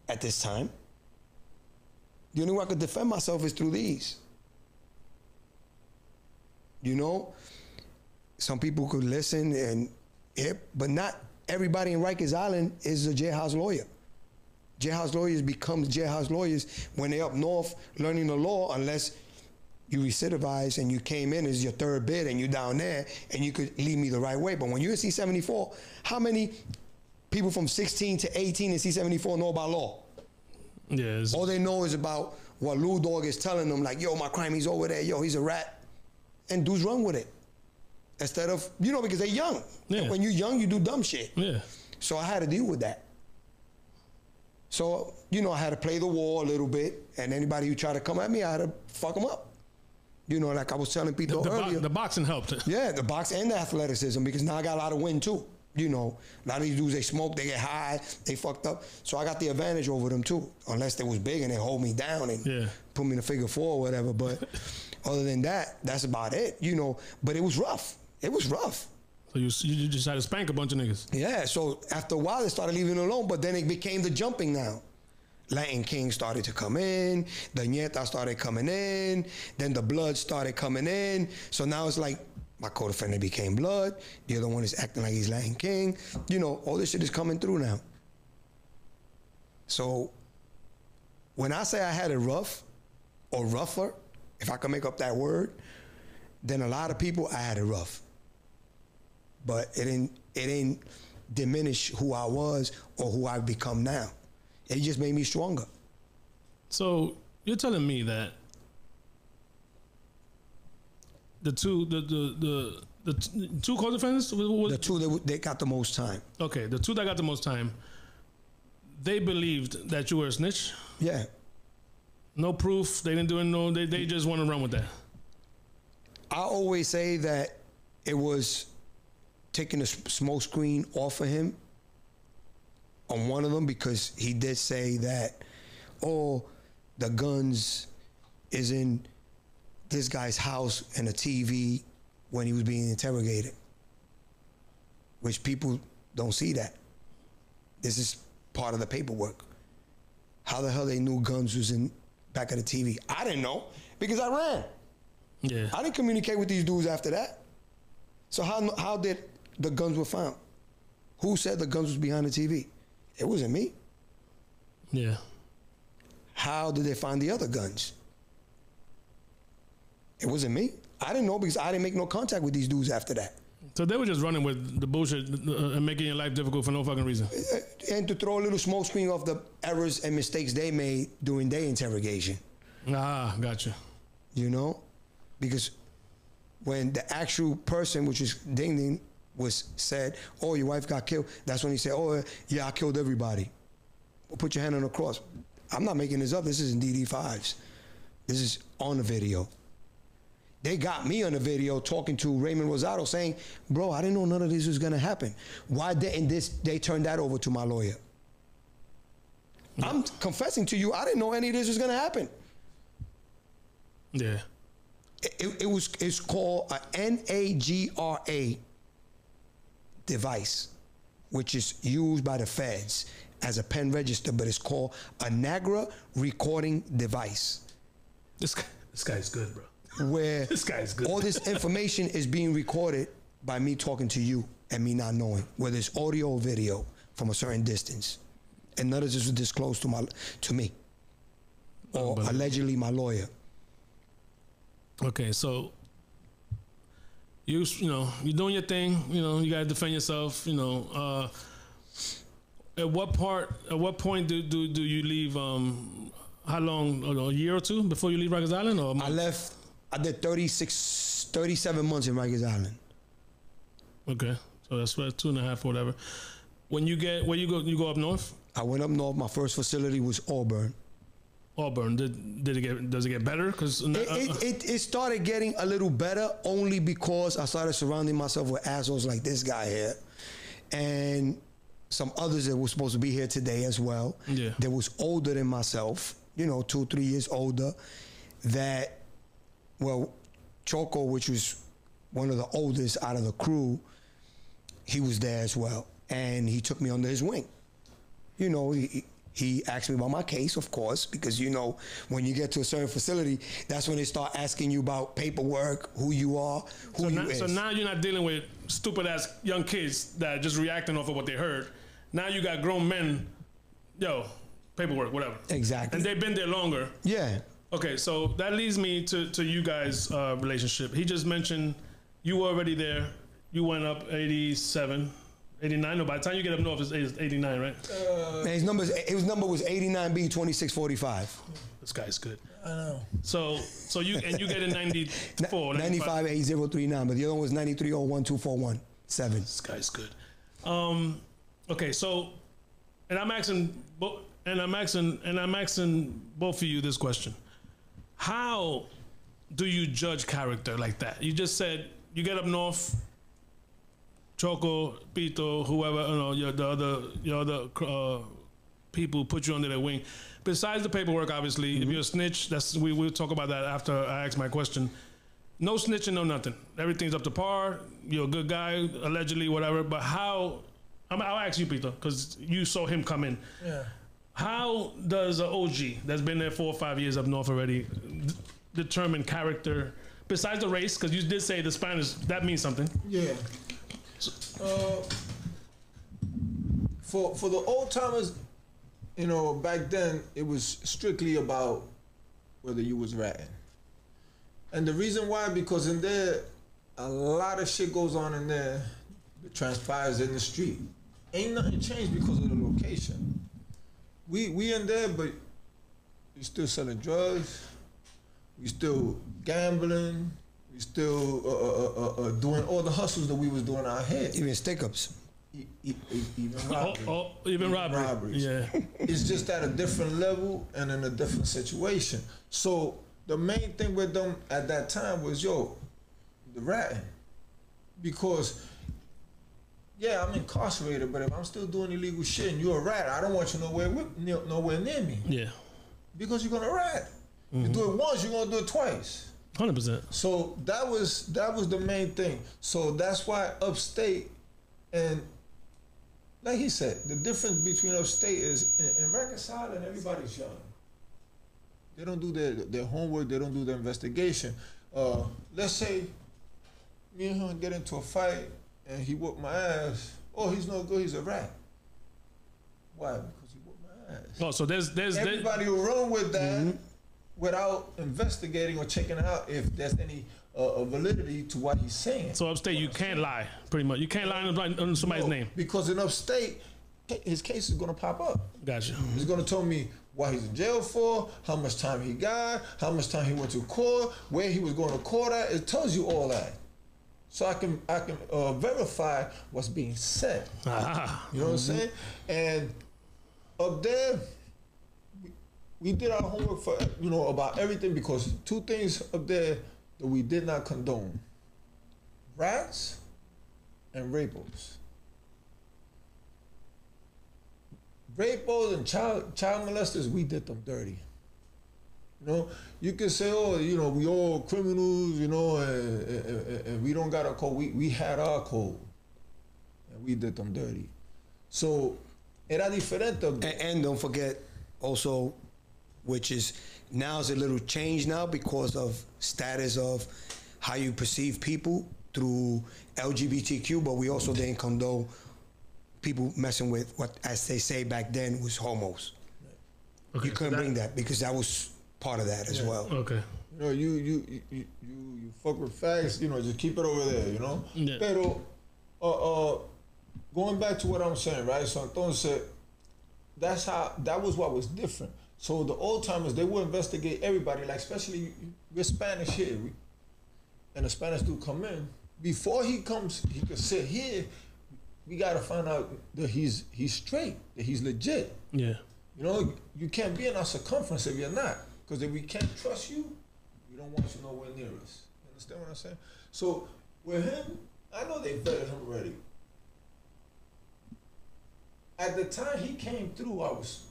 at this time. The only way I could defend myself is through these. You know, some people could listen and hear, but not everybody in Rikers Island is a jailhouse lawyer. Jailhouse lawyers become jailhouse lawyers when they're up north learning the law, unless you recidivize and you came in as your third bid and you down there and you could lead me the right way. But when you're in C-74, how many people from 16 to 18 in C-74 know about law? Yeah. All they know is about what Lou Dog is telling them, like, yo, my crime, he's over there, yo, he's a rat. And dudes run with it. Instead of, you know, because they're young. Yeah. And when you're young, you do dumb shit. Yeah. So I had to deal with that. So, you know, I had to play the war a little bit, and anybody who tried to come at me, I had to fuck them up. You know, like I was telling Pito earlier. The boxing helped. Yeah, the box and the athleticism, because now I got a lot of wind too. You know, a lot of these dudes, they smoke, they get high, they fucked up. So I got the advantage over them too, unless they was big and they hold me down and put me in a figure four or whatever. But other than that, that's about it, you know. But it was rough. It was rough. So you just had to spank a bunch of niggas. Yeah, so after a while, they started leaving it alone, but then it became the jumping now. Latin King started to come in, the Nieta started coming in, then the Blood started coming in. So now it's like my co-defendant became Blood, the other one is acting like he's Latin King. You know, all this shit is coming through now. So when I say I had it rough or rougher, if I can make up that word, then a lot of people, I had it rough. But it didn't diminish who I was or who I've become now. It just made me stronger. So you're telling me that the two co-defendants, the two that they got the most time. Okay, the two that got the most time, they believed that you were a snitch. Yeah. No proof. They didn't do it. No, they just want to run with that. I always say that it was taking the smoke screen off of him on one of them, because he did say that, oh, the guns is in this guy's house and a TV when he was being interrogated, which people don't see that. This is part of the paperwork. How the hell they knew guns was in back of the TV? I didn't know, because I ran. Yeah. I didn't communicate with these dudes after that. So how did the guns were found? Who said the guns was behind the TV? It wasn't me. Yeah. How did they find the other guns? It wasn't me. I didn't know, because I didn't make no contact with these dudes after that. So they were just running with the bullshit and making your life difficult for no fucking reason. And to throw a little smoke screen of the errors and mistakes they made during their interrogation. Ah, gotcha. You know? Because when the actual person, which is Ding Ding, was said, oh, your wife got killed, that's when he said, oh, yeah, I killed everybody. Well, put your hand on the cross. I'm not making this up. This is in DD5s. This is on the video. They got me on the video talking to Raymond Rosado saying, bro, I didn't know none of this was going to happen. Why didn't they turn that over to my lawyer? Yeah. I'm confessing to you, I didn't know any of this was going to happen. Yeah. It's called a NAGRA device, which is used by the feds as a pen register, but it's called a NAGRA recording device. This guy's good, bro. Where this guy's good. All this information is being recorded by me talking to you and me not knowing, whether it's audio or video from a certain distance. And none of this was disclosed to me or allegedly my lawyer. Okay, so you know, you're doing your thing, you know, you gotta defend yourself, you know. At what point do you leave, how long, a year or two before you leave Rikers Island? Or I did 37 months in Rikers Island. Okay, so that's what, 2.5 or whatever. When you where you go up north? I went up north. My first facility was Auburn. Auburn. Does it get better? Because it started getting a little better only because I started surrounding myself with assholes like this guy here, and some others that were supposed to be here today as well. Yeah. That was older than myself, 2, 3 years older. That, well, Choco, which was one of the oldest out of the crew, he was there as well. And he took me under his wing. He asked me about my case, of course, because when you get to a certain facility, that's when they start asking you about paperwork, who you are, So now you're not dealing with stupid ass young kids that are just reacting off of what they heard. Now you got grown men, paperwork, whatever. Exactly. And they've been there longer. Yeah. Okay, so that leads me to you guys' relationship. He just mentioned you were already there. You went up 87. 89. No, by the time you get up north, it's 89, right? Man, his number was 89B 2645. This guy's good. I know. So you get in 94, 95 8039, but the other one was 93012417. This guy's good. Okay, so I'm asking both of you this question. How do you judge character like that? You just said you get up north. Choco, Pito, whoever, your other people put you under their wing. Besides the paperwork, obviously, if you're a snitch, we'll talk about that after I ask my question. No snitching, no nothing. Everything's up to par. You're a good guy, allegedly, whatever. But I'll ask you, Pito, because you saw him come in. Yeah. How does an OG that's been there 4 or 5 years up north already determine character? Besides the race, because you did say the Spanish, that means something. Yeah. For the old timers, back then it was strictly about whether you was ratting. And the reason why, because in there, a lot of shit goes on in there that transpires in the street. Ain't nothing changed because of the location. We in there, but we still selling drugs. We still gambling. We still doing all the hustles that we was doing out here. Even stick-ups. Even robberies. Even robberies. Yeah. It's just at a different level and in a different situation. So the main thing with them at that time was, the ratting. Because, yeah, I'm incarcerated, but if I'm still doing illegal shit and you're a rat, I don't want you nowhere near me. Yeah. Because you're gonna rat. You do it once, you're gonna do it twice. 100%. So that was the main thing. So that's why upstate, and like he said, the difference between upstate is in Rikers Island, everybody's young. They don't do their homework. They don't do their investigation. Let's say me and him get into a fight and he whooped my ass. Oh, he's no good. He's a rat. Why? Because he whooped my ass. Oh, so there's everybody will run with that. Without investigating or checking out if there's any validity to what he's saying. So upstate, you can't lie, pretty much. You can't lie on somebody's name. Because in upstate, his case is going to pop up. Gotcha. He's going to tell me what he's in jail for, how much time he got, how much time he went to court, where he was going to court at. It tells you all that. So I can verify what's being said. Ah. You know what I'm saying? And up there, we did our homework for about everything, because 2 things up there that we did not condone: rats and rapos. Rapos and child molesters, we did them dirty. You can say, we all criminals, and we don't got a code. We had our code, and we did them dirty. So era diferente. And don't forget also, which is now is a little change now because of status of how you perceive people through LGBTQ, but we also didn't condone people messing with what, as they say back then, was homos. Okay, you couldn't bring that because that was part of that as well. Okay. You fuck with facts, just keep it over there, Yeah. Pero, going back to what I'm saying, right? So entonces, that was what was different. So the old timers, they will investigate everybody, like especially we're Spanish here, and the Spanish dude come in. Before he comes, he could sit here. We gotta find out that he's straight, that he's legit. Yeah. You can't be in our circumference if you're not, because if we can't trust you, we don't want you nowhere near us. You understand what I'm saying? So with him, I know they vetted him already. at the time he came through, I was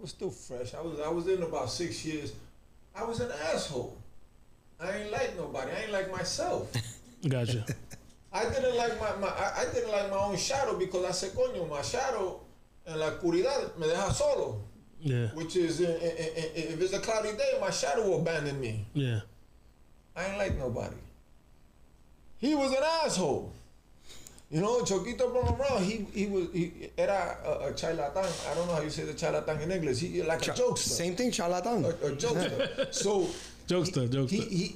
still fresh. I was in about 6 years. I was an asshole. I ain't like nobody. I ain't like myself. Gotcha. I didn't like I didn't like my own shadow because I said, coño, my shadow en la oscuridad me deja solo. Yeah. Which is, if it's a cloudy day, my shadow will abandon me. Yeah. I ain't like nobody. He was an asshole. You know, Choquito from around, he era a charlatan. I don't know how you say the charlatan in English. He like a jokester. Same thing, charlatan. A jokester. So Jokester.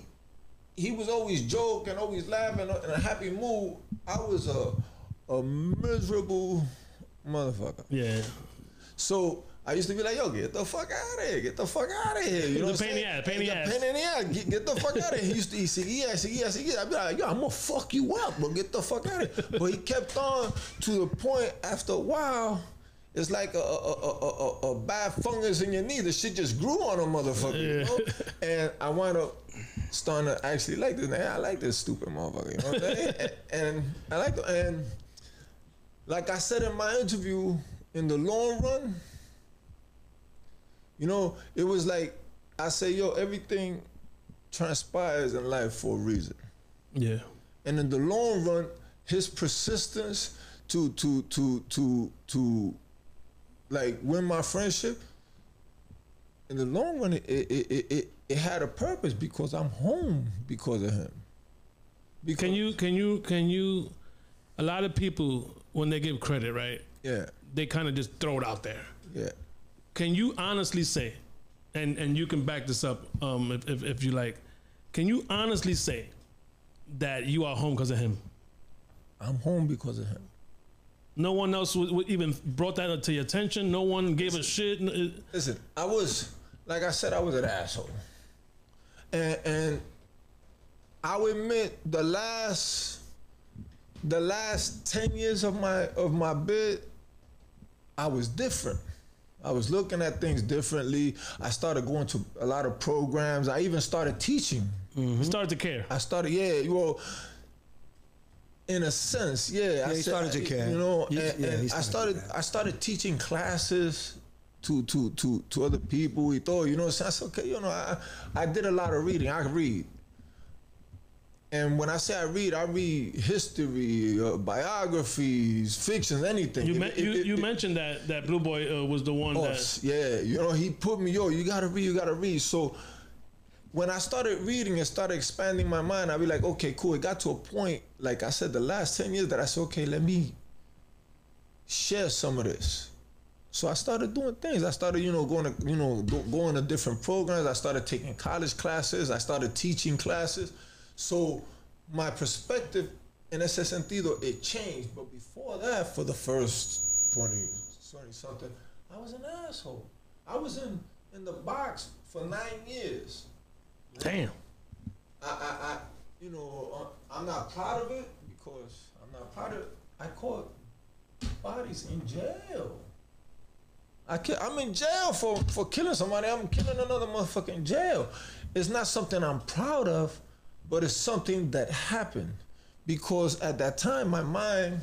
He was always joking, always laughing, in a happy mood. I was a miserable motherfucker. Yeah. So I used to be like, yo, get the fuck out of here. Get the fuck out of here. You know what I'm saying? Pain in the ass. Pain in the ass. Get the fuck out of here. He used to seguía. I'd be like, yo, I'm going to fuck you up, but get the fuck out of here. But he kept on to the point, after a while, it's like a bad fungus in your knee. The shit just grew on a motherfucker, you know? And I wound up starting to actually like this. Man, I like this stupid motherfucker, you know what I'm saying? and I like it. And like I said in my interview, in the long run, you know, it was like, I say, yo, everything transpires in life for a reason. Yeah. And in the long run, his persistence to like win my friendship, in the long run, it had a purpose because I'm home because of him. Because Can you, a lot of people, when they give credit, right? Yeah. They kind of just throw it out there. Yeah. Can you honestly say, and you can back this up if you like, can you honestly say that you are home because of him? I'm home because of him. No one else would even brought that to your attention? No one gave a shit? Listen, I was, like I said, I was an asshole. And I will admit, the last 10 years of my bid, I was different. I was looking at things differently. I started going to a lot of programs. I even started teaching. Mm-hmm. Started to care. I started, well, in a sense, yeah. Yeah, he started to care. You know, and I started teaching classes to other people. You know, so I said, okay, you know, I did a lot of reading. I read. And when I say I read history, biographies, fiction, anything. You mentioned that Blue Boy was the one that... Yeah, you know, he put me, you gotta read. So when I started reading and started expanding my mind, I'd be like, okay, cool. It got to a point, like I said, the last 10 years that I said, okay, let me share some of this. So I started doing things. I started, going to different programs. I started taking college classes. I started teaching classes. So my perspective, in ese sentido, it changed. But before that, for the first 20 something, I was an asshole. I was in the box for 9 years. Damn. I'm not proud of it because I'm not proud of it. I caught bodies in jail. I'm in jail for killing somebody. I'm killing another motherfucker in jail. It's not something I'm proud of, but it's something that happened because at that time, my mind,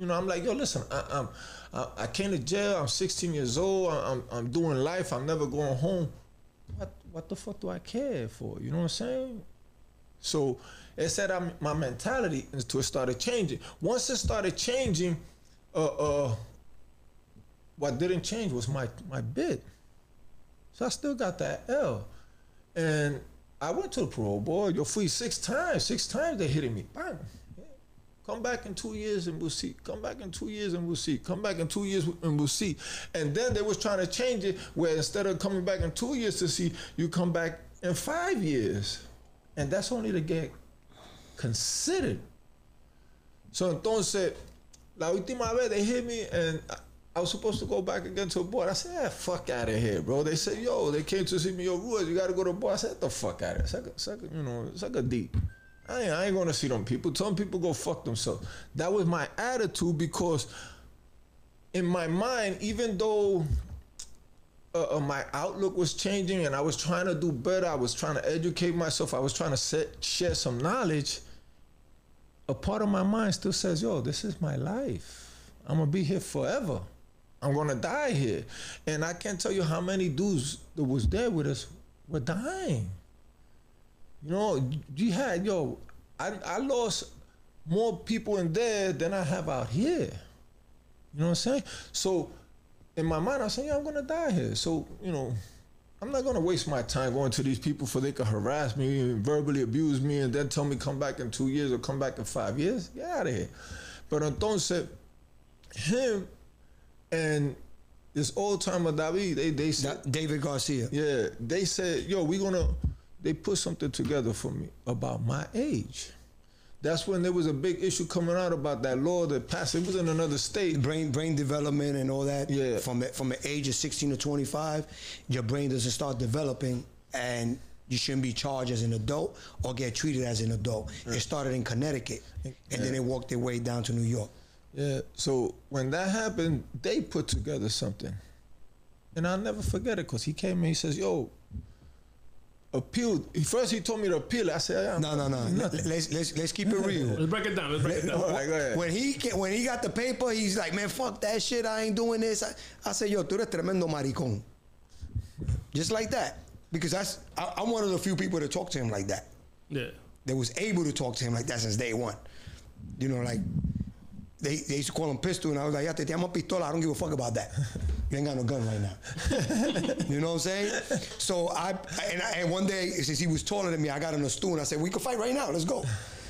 I'm like, yo, listen, I came to jail. I'm 16 years old. I'm doing life. I'm never going home. What the fuck do I care for? You know what I'm saying? So it said my mentality until it started changing. Once it started changing, what didn't change was my bid. So I still got that L. And I went to the parole board. You're free 6 times. 6 times they hitting me. Bang. Yeah. Come back in 2 years and we'll see. Come back in 2 years and we'll see. Come back in 2 years and we'll see. And then they was trying to change it where instead of coming back in 2 years to see, you come back in 5 years. And that's only to get considered. So entonces, la última vez they hit me and I was supposed to go back again to a board. I said, fuck out of here, bro. They said, yo, they came to see me, yo, Ruiz, you got to go to a board. I said, get the fuck out of here. Suck a deep. I ain't going to see them people. Some people go fuck themselves. That was my attitude because in my mind, even though my outlook was changing and I was trying to do better, I was trying to educate myself, I was trying to share some knowledge, a part of my mind still says, yo, this is my life. I'm going to be here forever. I'm gonna die here. And I can't tell you how many dudes that was there with us were dying. You know, jihad, I lost more people in there than I have out here. You know what I'm saying? So in my mind, I'm saying, I'm gonna die here. So, you know, I'm not gonna waste my time going to these people for they can harass me, verbally abuse me, and then tell me come back in 2 years or come back in 5 years. Get out of here. But entonces, him and this old timer David, they said, David Garcia. yeah, they said, they put something together for me about my age. That's when there was a big issue coming out about that law that passed. It was in another state. Brain development and all that. Yeah. From the age of 16 to 25, your brain doesn't start developing, and you shouldn't be charged as an adult or get treated as an adult. Yeah. It started in Connecticut, and then it walked their way down to New York. Yeah. So when that happened, they put together something, and I'll never forget it because he came and he says, "Yo, appeal." First he told me to appeal. I said, "No. Let's keep it real. Let's break it down. Let's break it down." All right, go ahead. When he got the paper, he's like, "Man, fuck that shit. I ain't doing this." I said, "Yo, tú eres tremendo maricón." Just like that, because I'm one of the few people to talk to him like that. Yeah. That was able to talk to him like that since day one. You know, like they used to call him Pistol, and I was like, "Ya te llamo pistola. I don't give a fuck about that. You ain't got no gun right now." You know what I'm saying? So and one day, since he was taller than me, I got on a stool and I said, "We can fight right now. Let's go."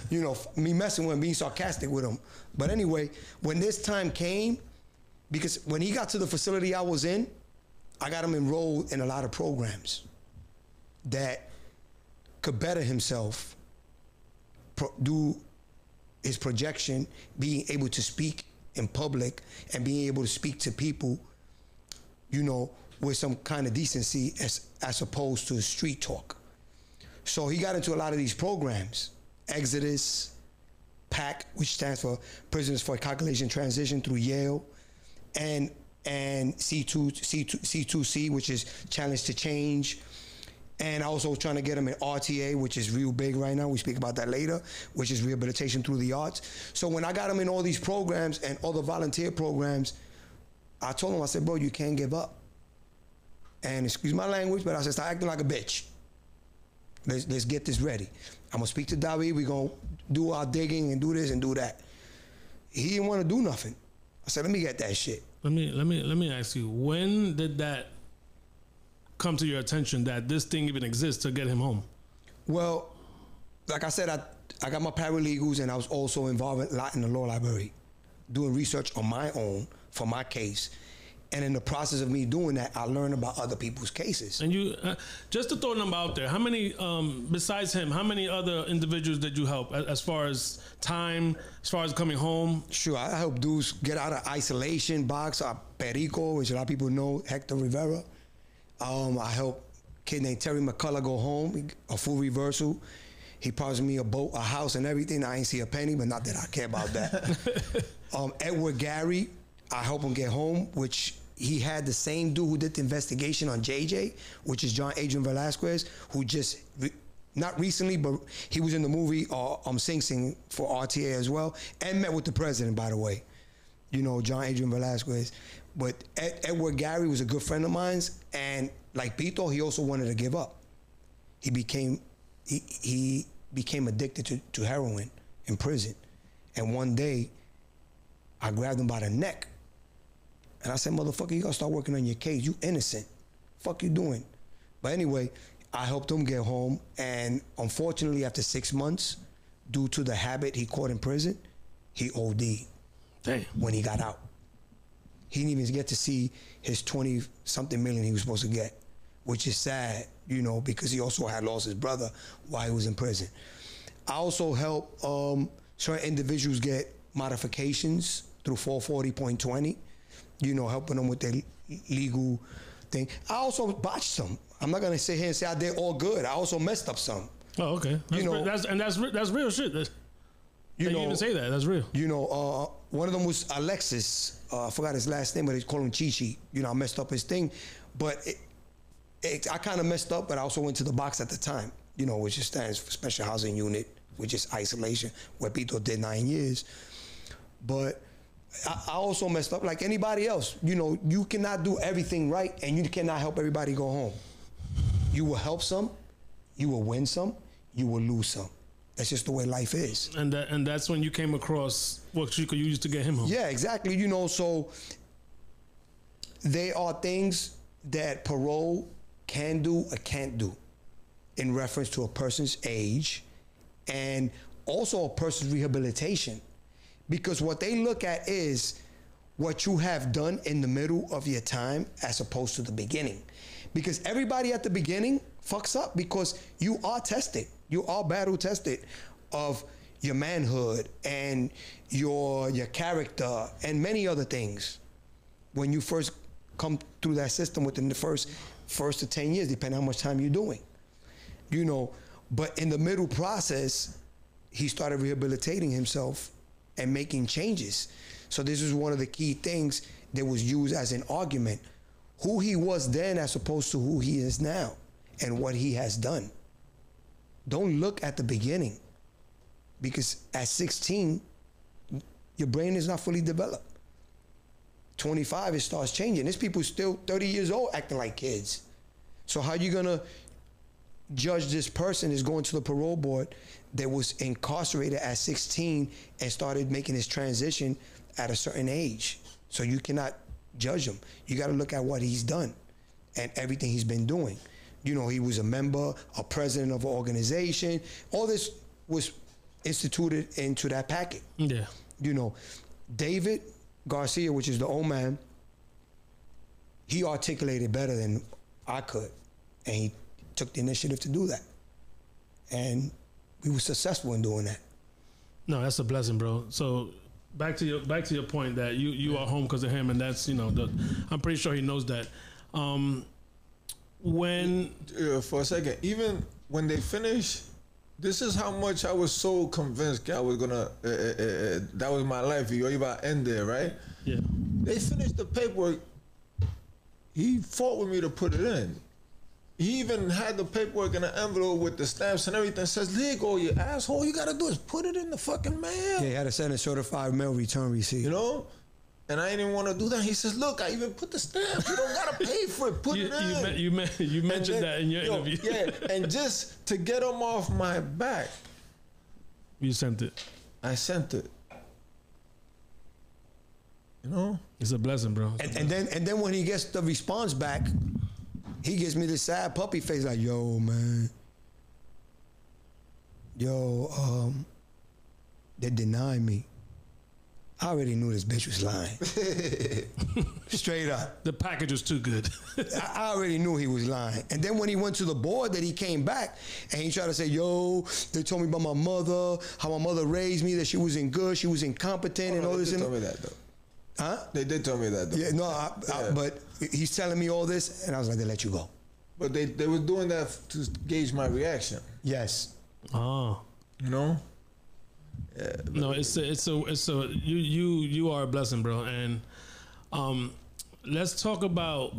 You know, me messing with him, being sarcastic with him. But anyway, when this time came, because when he got to the facility I was in, I got him enrolled in a lot of programs that could better himself, do his projection, being able to speak in public and being able to speak to people, you know, with some kind of decency as opposed to street talk. So he got into a lot of these programs, Exodus, PAC, which stands for Prisoners for Calculation Transition through Yale, and C2C, which is Challenge to Change. And I also trying to get him in RTA, which is real big right now. We speak about that later, which is rehabilitation through the arts. So when I got him in all these programs and all the volunteer programs, I told him, I said, "Bro, you can't give up." And excuse my language, but I said, "Start acting like a bitch. Let's get this ready. I'm gonna speak to David. We're gonna do our digging and do this and do that." He didn't want to do nothing. I said, "Let me get that shit." Let me ask you, when did that come to your attention that this thing even exists to get him home? Well, like I said, I got my paralegals, and I was also involved a lot in the law library, doing research on my own for my case. And in the process of me doing that, I learned about other people's cases. And you, just to throw a number out there, how many, besides him, how many other individuals did you help as far as time, as far as coming home? Sure, I helped dudes get out of isolation, box, Perico, which a lot of people know, Hector Rivera. I helped a kid named Terry McCullough go home, a full reversal. He promised me a boat, a house, and everything. I ain't see a penny, but not that I care about that. Edward Gary, I helped him get home, which he had the same dude who did the investigation on JJ, which is John Adrian Velasquez, who just, not recently, but he was in the movie Sing Sing for RTA as well, and met with the president, by the way. You know, John Adrian Velasquez. But Edward Gary was a good friend of mine, and like Pito, he also wanted to give up. He became addicted to heroin in prison. And one day, I grabbed him by the neck, and I said, "Motherfucker, you gotta start working on your case. You innocent. Fuck you doing?" But anyway, I helped him get home, and unfortunately, after 6 months, due to the habit he caught in prison, he OD'd. Damn. When he got out. He didn't even get to see his 20-something million he was supposed to get, which is sad, you know, because he also had lost his brother while he was in prison. I also helped certain individuals get modifications through 440.20, you know, helping them with their legal thing. I also botched some. I'm not gonna sit here and say I did all good. I also messed up some. Oh, okay. That's real shit. You even say that. That's real. You know, one of them was Alexis. I forgot his last name, but they call him Chi-Chi. You know, I messed up his thing. But I kind of messed up, but I also went to the box at the time, you know, which stands for Special Housing Unit, which is isolation, where Pito did 9 years. But I also messed up like anybody else. You know, you cannot do everything right, and you cannot help everybody go home. You will help some, you will win some, you will lose some. That's just the way life is. And that's when you came across what you could use to get him home. Yeah, exactly. You know, so there are things that parole can do or can't do in reference to a person's age and also a person's rehabilitation. Because what they look at is what you have done in the middle of your time as opposed to the beginning. Because everybody at the beginning fucks up because you are tested. You are battle tested of your manhood and your character and many other things when you first come through that system within the first to 10 years, depending on how much time you're doing. You know, but in the middle process, he started rehabilitating himself and making changes. So this is one of the key things that was used as an argument. Who he was then as opposed to who he is now and what he has done. Don't look at the beginning, because at 16, your brain is not fully developed. 25, it starts changing. There's people still 30 years old acting like kids. So how you gonna judge this person is going to the parole board that was incarcerated at 16 and started making his transition at a certain age? So you cannot judge him. You gotta look at what he's done and everything he's been doing. You know, he was a member, a president of an organization. All this was instituted into that packet. Yeah. You know, David Garcia, which is the old man, he articulated better than I could. And he took the initiative to do that. And we were successful in doing that. No, that's a blessing, bro. So back to your point that you are home because of him, and that's, you know, I'm pretty sure he knows that. When for a second, even when they finished, this is how much I was so convinced I was gonna that was my life. You about end there, right? Yeah. They finished the paperwork. He fought with me to put it in. He even had the paperwork in an envelope with the stamps and everything. Says, "Legal, you asshole. You gotta do is put it in the fucking mail." Yeah, he had to send a certified mail return receipt. You know? And I didn't want to do that. He says, "Look, I even put the stamp. You don't gotta pay for it. Put it in." You mentioned that in your interview. Yeah, and just to get him off my back, you sent it. I sent it. You know? It's a blessing, bro. And then when he gets the response back, he gives me this sad puppy face like, "Yo, man. Yo, they denied me. I already knew this bitch was lying." Straight up. The package was too good. I already knew he was lying. And then when he went to the board, that he came back and he tried to say, "Yo, they told me about my mother, how my mother raised me, that she wasn't good, she was incompetent," and all this. They told me that, though. Huh? They did tell me that, though. Yeah, no, but he's telling me all this, and I was like, "They let you go." But they were doing that to gauge my reaction. Yes. Oh. You know? Yeah, no, it's a you are a blessing, bro. And let's talk about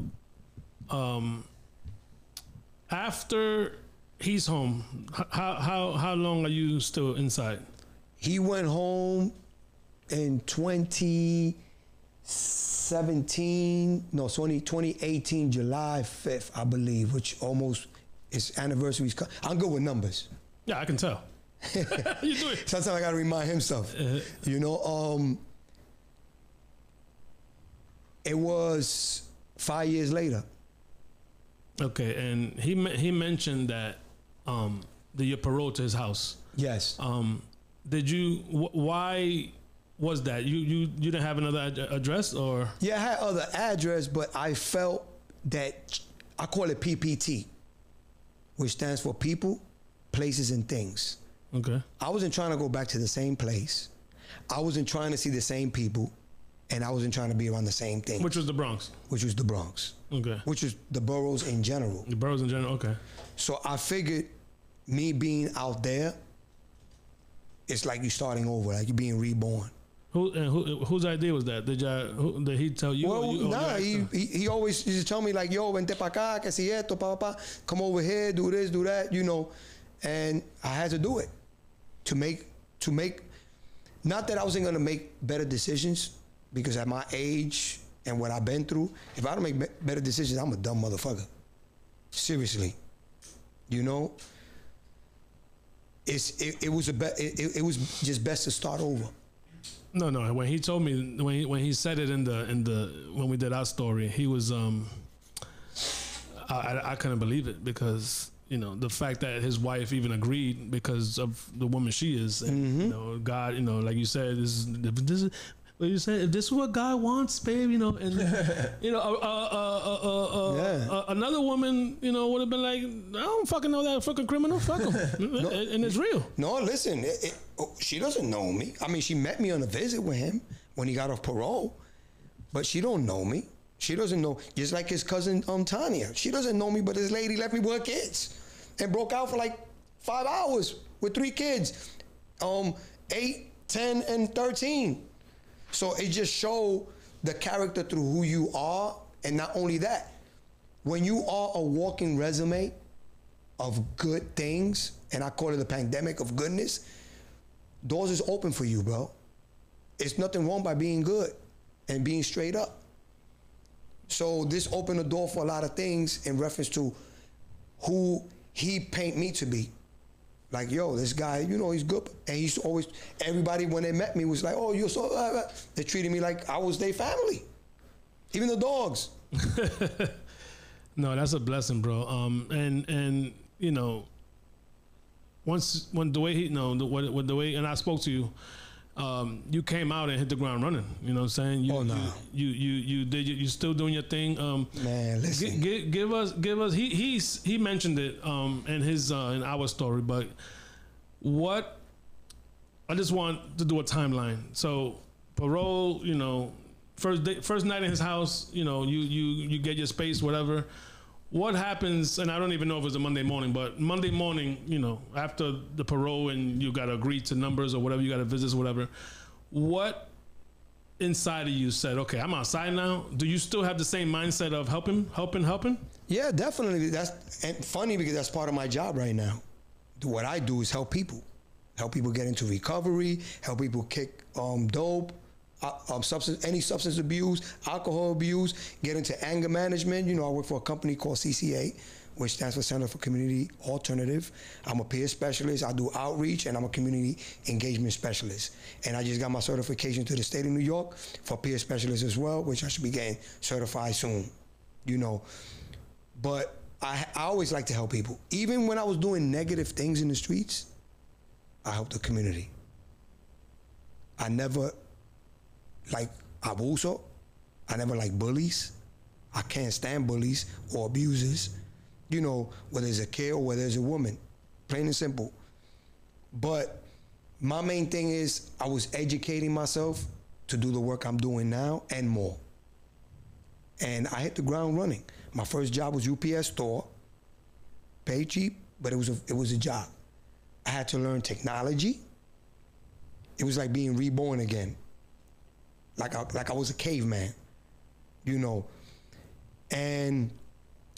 after he's home. How long are you still inside? He went home in 2018, July 5th, I believe, which almost his anniversary's. I'm good with numbers. Yeah, I can tell. You do it. Sometimes I gotta remind him stuff. You know, it was 5 years later. Okay, and he mentioned that your parole to his house. Yes. Did you? Why was that? You didn't have another address, or? Yeah, I had other address, but I felt that I call it PPT, which stands for people, places, and things. Okay. I wasn't trying to go back to the same place. I wasn't trying to see the same people, and I wasn't trying to be around the same thing. Which was the Bronx? Which was the Bronx. Okay. Which was the boroughs in general. The boroughs in general, okay. So I figured me being out there, it's like you starting over, like you're being reborn. Whose idea was that? Did he tell you? Well, he always used to tell me like, "Yo, vente pa acá, que si esto, pa, come over here, do this, do that," you know, and I had to do it to make. Not that I wasn't gonna make better decisions, because at my age and what I've been through, if I don't make better decisions, I'm a dumb motherfucker. Seriously, you know. It was just best to start over. No. When he told me, when he said it in the when we did our story, he was I couldn't believe it, because you know the fact that his wife even agreed because of the woman she is, and you know, God, you know, like you said, this is what you said. If this is what God wants, babe, you know, and you know, another woman, you know, would have been like, I don't fucking know that fucking criminal, fuck him, no, and it's real. No, listen, she doesn't know me. I mean, she met me on a visit with him when he got off parole, but she don't know me. She doesn't know, just like his cousin Tanya. She doesn't know me, but this lady left me with her kids and broke out for like 5 hours with 3 kids, 8, 10, and 13. So it just showed the character through who you are. And not only that, when you are a walking resume of good things, and I call it a pandemic of goodness, doors is open for you, bro. It's nothing wrong by being good and being straight up. So this opened the door for a lot of things in reference to who he paint me to be. Like, yo, this guy, you know, he's good. And he used to always, everybody when they met me was like, oh, you're so, they treated me like I was their family. Even the dogs. No, that's a blessing, bro. And you know, when the way he, you know, the way, and I spoke to you, you came out and hit the ground running. You know what I'm saying? You still doing your thing. Man, listen. Give us. He mentioned it in his in our story, but what? I just want to do a timeline. So parole, you know, first night in his house, you know, you get your space, whatever. What happens, and I don't even know if it's a Monday morning, but Monday morning, you know, after the parole and you got to agree to numbers or whatever, you got to visits, whatever, what inside of you said, okay, I'm outside now? Do you still have the same mindset of helping? Yeah, definitely. That's and funny because that's part of my job right now. What I do is help people get into recovery, help people kick dope, any substance abuse, alcohol abuse, get into anger management. You know, I work for a company called CCA, which stands for Center for Community Alternative. I'm a peer specialist. I do outreach, and I'm a community engagement specialist. And I just got my certification to the state of New York for peer specialist as well, which I should be getting certified soon. You know, but I always like to help people. Even when I was doing negative things in the streets, I helped the community. I never like abuso. I never like bullies. I can't stand bullies or abusers, you know, whether it's a kid or whether it's a woman, plain and simple. But my main thing is I was educating myself to do the work I'm doing now and more. And I hit the ground running. My first job was UPS store, paid cheap, but it was a job. I had to learn technology. It was like being reborn again. Like I was a caveman, you know. And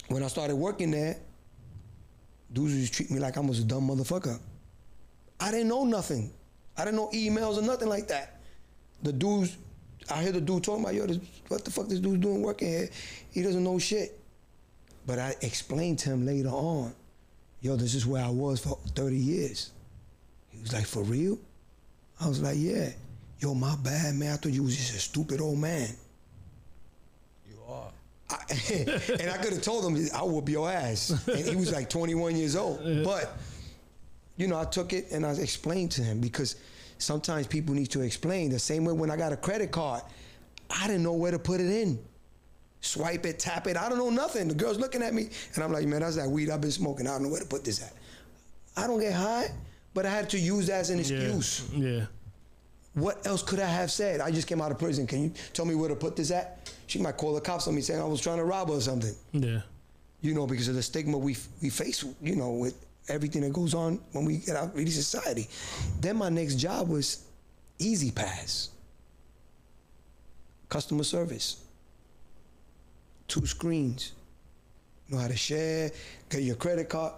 when I started working there, dudes used to treat me like I was a dumb motherfucker. I didn't know nothing. I didn't know emails or nothing like that. The dudes, I hear the dude talking about, yo, what the fuck this dude's doing working here? He doesn't know shit. But I explained to him later on, yo, this is where I was for 30 years. He was like, for real? I was like, yeah. Yo, my bad, man. I thought you was just a stupid old man. You are. And I could have told him, I'll whoop your ass. And he was like 21 years old. But, you know, I took it and I explained to him, because sometimes people need to explain. The same way when I got a credit card, I didn't know where to put it in. Swipe it, tap it, I don't know nothing. The girl's looking at me and I'm like, man, that's that weed I've been smoking. I don't know where to put this at. I don't get high, but I had to use that as an excuse. Yeah. What else could I have said? I just came out of prison. Can you tell me where to put this at? She might call the cops on me saying I was trying to rob her or something. Yeah. You know, because of the stigma we face, you know, with everything that goes on when we get out into society. Then my next job was Easy Pass. Customer service. 2 screens. Know how to share, get your credit card.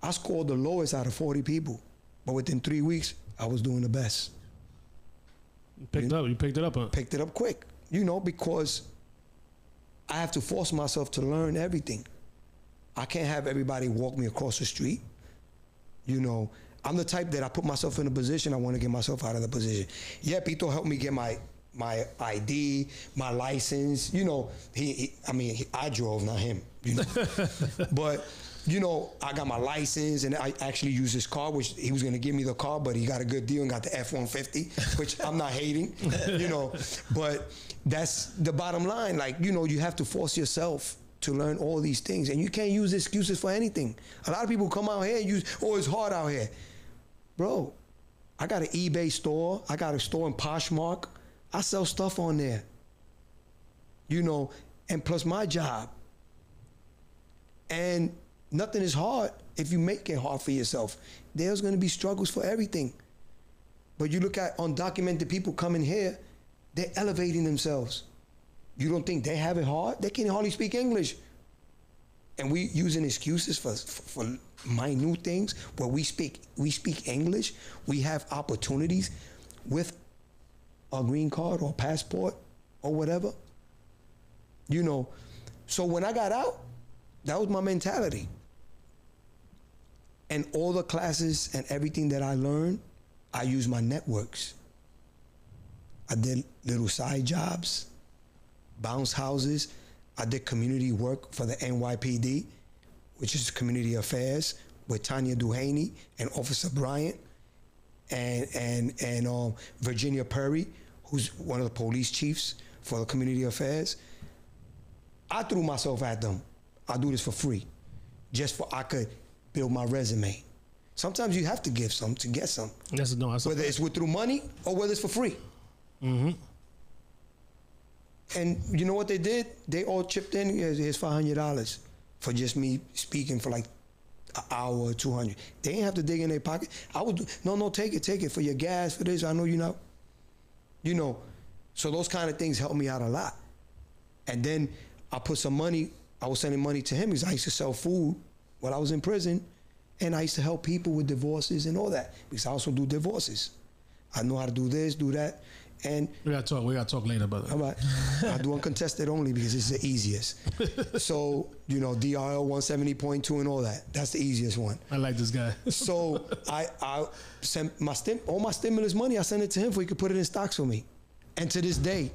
I scored the lowest out of 40 people. But within 3 weeks, I was doing the best. You picked it up, huh? Picked it up quick, you know, because I have to force myself to learn everything. I can't have everybody walk me across the street. You know, I'm the type that I put myself in a position, I want to get myself out of the position. Yeah, Pito helped me get my ID, my license. You know, I drove, not him. You know, but you know, I got my license, and I actually used his car, which he was gonna give me the car, but he got a good deal and got the F-150, which I'm not hating. You know, but that's the bottom line. Like, you know, you have to force yourself to learn all these things, and you can't use excuses for anything. A lot of people come out here and use, oh, it's hard out here. Bro, I got an eBay store. I got a store in Poshmark. I sell stuff on there. You know, and plus my job. And nothing is hard if you make it hard for yourself. There's gonna be struggles for everything. But you look at undocumented people coming here, they're elevating themselves. You don't think they have it hard? They can't hardly speak English. And we using excuses for minute things where we speak English. We have opportunities with a green card or passport or whatever. You know, so when I got out, that was my mentality. And all the classes and everything that I learned, I used my networks. I did little side jobs, bounce houses. I did community work for the NYPD, which is community affairs, with Tanya Duhaney and Officer Bryant and Virginia Perry, who's one of the police chiefs for the community affairs. I threw myself at them. I do this for free, just for I could build my resume. Sometimes you have to give some to get some. Whether it's through money or whether it's for free. Mm-hmm. And you know what they did? They all chipped in. Here's $500 for just me speaking for like an hour or 200. They didn't have to dig in their pocket. I would no, take it for your gas, for this. I know you know. You know, so those kind of things helped me out a lot. And then I put some money. I was sending money to him because I used to sell food while I was in prison, and I used to help people with divorces and all that because I also do divorces. I know how to do this, do that. And we gotta talk later, brother. All right. I do uncontested only because it's the easiest. So, you know, DRL 170.2 and all that. That's the easiest one. I like this guy. So I sent all my stimulus money, I sent it to him so he could put it in stocks for me. And to this day,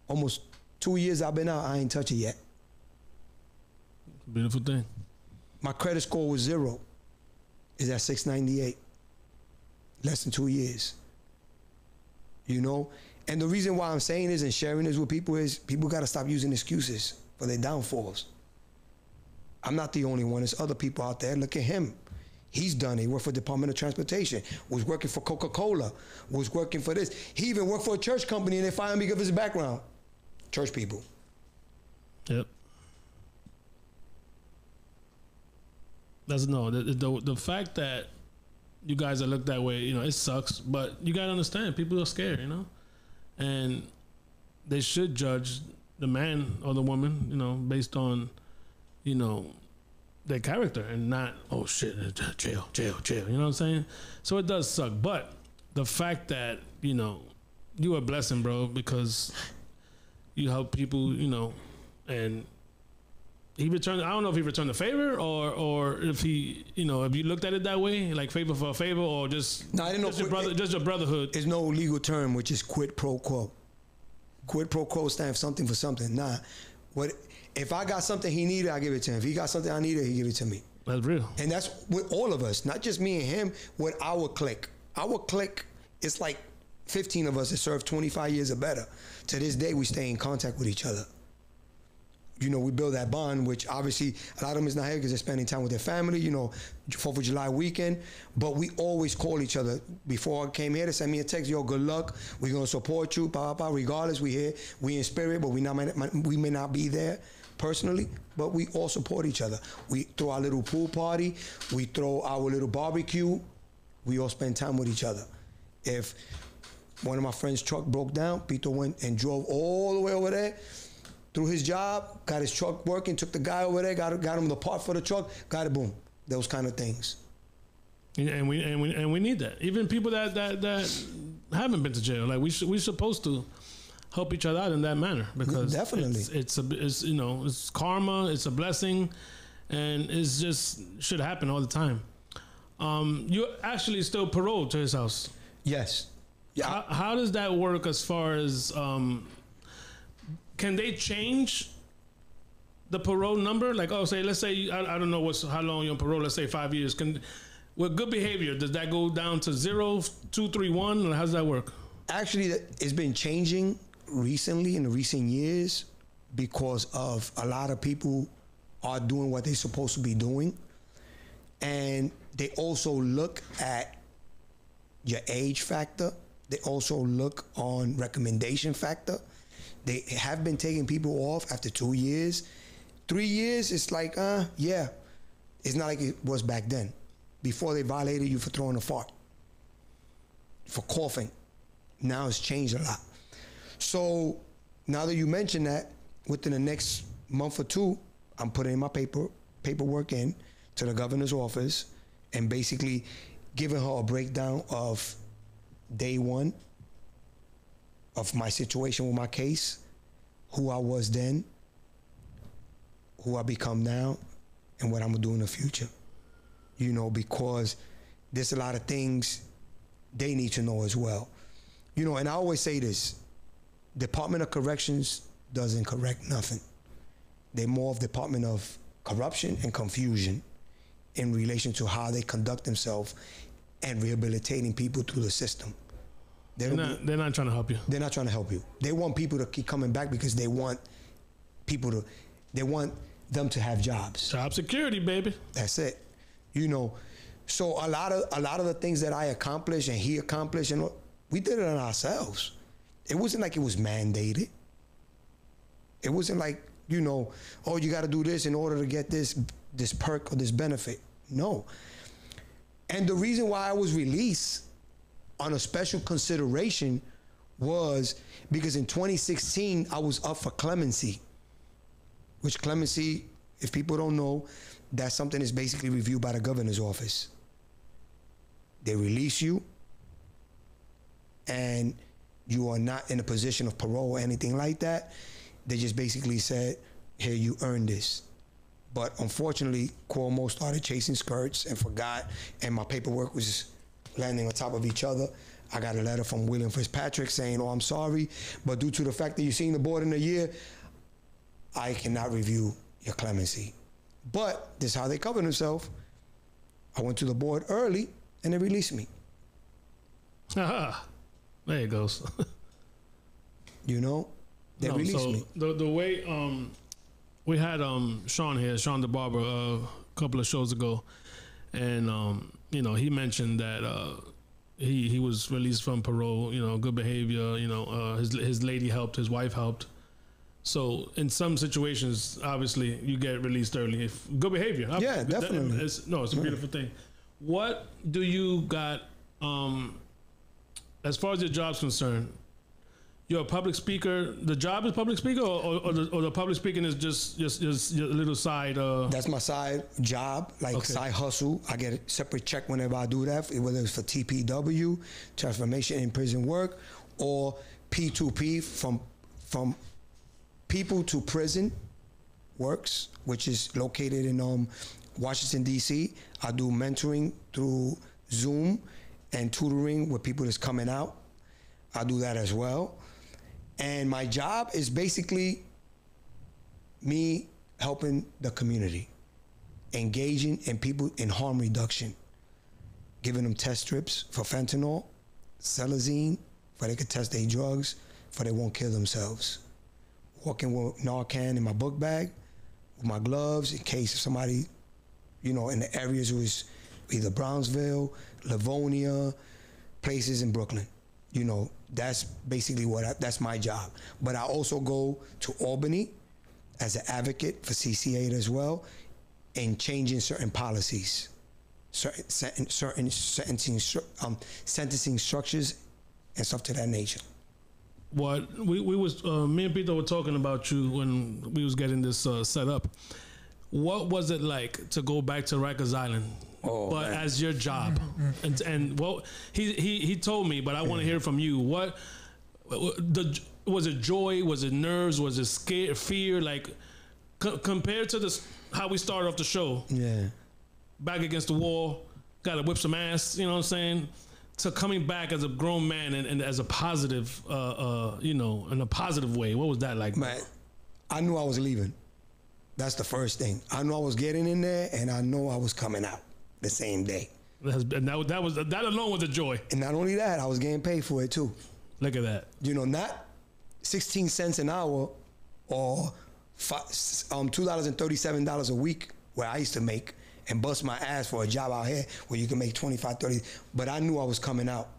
almost 2 years I've been out, I ain't touch it yet. Beautiful thing. My credit score was 0. It's at 698. Less than 2 years. You know? And the reason why I'm saying this and sharing this with people is people got to stop using excuses for their downfalls. I'm not the only one. There's other people out there. Look at him. He's done it. He worked for Department of Transportation, was working for Coca-Cola, was working for this. He even worked for a church company and they fired him because of his background. Church people. Yep. The fact that you guys are looked that way, you know, it sucks, but you gotta understand, people are scared, you know, and they should judge the man or the woman, you know, based on, you know, their character and not, oh shit, jail, you know what I'm saying? So it does suck, but the fact that, you know, you are a blessing, bro, because you help people, you know, and he returned. I don't know if he returned the favor or if he, you know, if you looked at it that way, like favor for a favor, or just no, I didn't know just your brotherhood. There's no legal term which is quid pro quo. Quid pro quo stands for something for something. Nah, what if I got something he needed, I give it to him. If he got something I needed, he give it to me. That's real. And that's with all of us, not just me and him. With our clique, it's like 15 of us that served 25 years or better. To this day, we stay in contact with each other. You know, we build that bond, which obviously a lot of them is not here because they're spending time with their family, you know, 4th of July weekend. But we always call each other. Before I came here, they sent me a text, yo, good luck. We're going to support you, regardless. We here, we in spirit, but we may not be there personally, but we all support each other. We throw our little pool party. We throw our little barbecue. We all spend time with each other. If one of my friend's truck broke down, Pito went and drove all the way over there, through his job, got his truck working, took the guy over there, got him the part for the truck, got it, boom. Those kind of things. And we need that. Even people that haven't been to jail, like we're supposed to help each other out in that manner, because definitely it's you know, it's karma, it's a blessing, and it's just should happen all the time. You actually still paroled to his house. Yes. Yeah. How does that work as far as can they change the parole number? Like, oh, say, let's say, I don't know how long you're on parole. Let's say 5 years. With good behavior, does that go down to 0, 2, 3, 1? Or how does that work? Actually, it's been changing recently in the recent years because of a lot of people are doing what they're supposed to be doing. And they also look at your age factor. They also look on recommendation factor. They have been taking people off after 2 years. 3 years, it's like, yeah. It's not like it was back then. Before, they violated you for throwing a fart, for coughing. Now it's changed a lot. So now that you mention that, within the next month or two, I'm putting my paperwork in to the governor's office and basically giving her a breakdown of day one of my situation with my case, who I was then, who I become now, and what I'm gonna do in the future. You know, because there's a lot of things they need to know as well. You know, and I always say this, Department of Corrections doesn't correct nothing. They're more of Department of Corruption and Confusion in relation to how they conduct themselves and rehabilitating people through the system. They're not trying to help you. They're not trying to help you. They want people to keep coming back because they want them to have jobs. Job security, baby. That's it. You know, so a lot of the things that I accomplished and he accomplished, and we did it on ourselves. It wasn't like it was mandated. It wasn't like, you know, oh, you got to do this in order to get this perk or this benefit. No. And the reason why I was released on a special consideration was because in 2016, I was up for clemency, which clemency, if people don't know, that's something that's basically reviewed by the governor's office. They release you, and you are not in a position of parole or anything like that. They just basically said, here, you earned this. But unfortunately, Cuomo started chasing skirts and forgot, and my paperwork was landing on top of each other. I got a letter from William Fitzpatrick saying, oh, I'm sorry, but due to the fact that you've seen the board in a year, I cannot review your clemency. But this is how they cover themselves. I went to the board early, and they released me. Aha. There it goes. You know? They released me. The way we had Sean here, Sean the Barber, a couple of shows ago, and you know, he mentioned that he was released from parole, you know, good behavior, you know, his lady helped, his wife helped. So in some situations, obviously, you get released early. If good behavior. Yeah, definitely. It's a beautiful thing. What do you got, as far as your job's concerned? You're a public speaker. The job is public speaker, or the public speaking is just your little side? That's my side job, like side hustle. I get a separate check whenever I do that, whether it's for TPW, Transformation in Prison Work, or P2P, from People to Prison Works, which is located in Washington, D.C. I do mentoring through Zoom and tutoring with people that's coming out. I do that as well. And my job is basically me helping the community, engaging in people in harm reduction, giving them test strips for fentanyl, Selazine, for they could test their drugs, for they won't kill themselves. Walking with Narcan in my book bag, with my gloves, in case if somebody, you know, in the areas it was either Brownsville, Livonia, places in Brooklyn. You know, that's basically that's my job. But I also go to Albany as an advocate for CC8 as well, and changing certain policies, certain sentencing structures and stuff to that nature. What we was me and Pito were talking about you when we was getting this set up. What was it like to go back to Rikers Island but man. as your job. And what he told me, but I want to hear from you. What was it? Joy? Was it nerves? Was it fear? Like compared to how we started off the show. Yeah. Back against the wall, got to whip some ass. You know what I'm saying? To coming back as a grown man and as a positive, in a positive way. What was that like? Man, I knew I was leaving. That's the first thing. I knew I was getting in there, and I know I was coming out the same day. And that alone was a joy. And not only that, I was getting paid for it too. Look at that. Not 16 cents an hour or $2.37 a week where I used to make and bust my ass for a job out here where you can make 25, 30. But I knew I was coming out,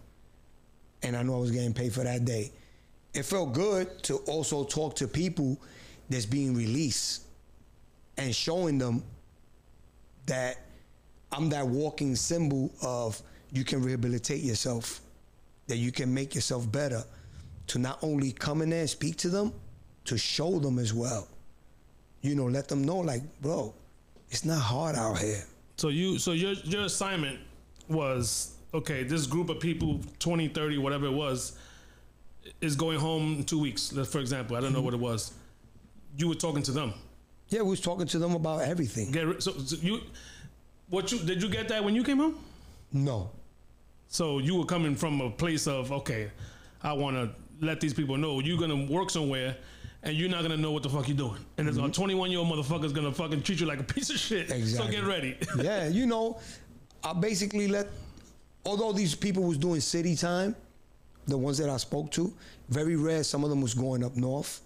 and I knew I was getting paid for that day. It felt good to also talk to people that's being released and showing them that I'm that walking symbol of you can rehabilitate yourself, that you can make yourself better, to not only come in there and speak to them, to show them as well. Let them know, like, bro, it's not hard out here. So your assignment was, okay, this group of people, 20, 30, whatever it was, is going home in 2 weeks, for example. I don't know what it was. You were talking to them. Yeah, we was talking to them about everything. Did you get that when you came home? No. So you were coming from a place of, okay, I want to let these people know you're going to work somewhere and you're not going to know what the fuck you're doing. And there's a 21-year-old motherfucker's going to fucking treat you like a piece of shit. Exactly. So get ready. Yeah, I basically although these people was doing city time, the ones that I spoke to, very rare, some of them was going up north,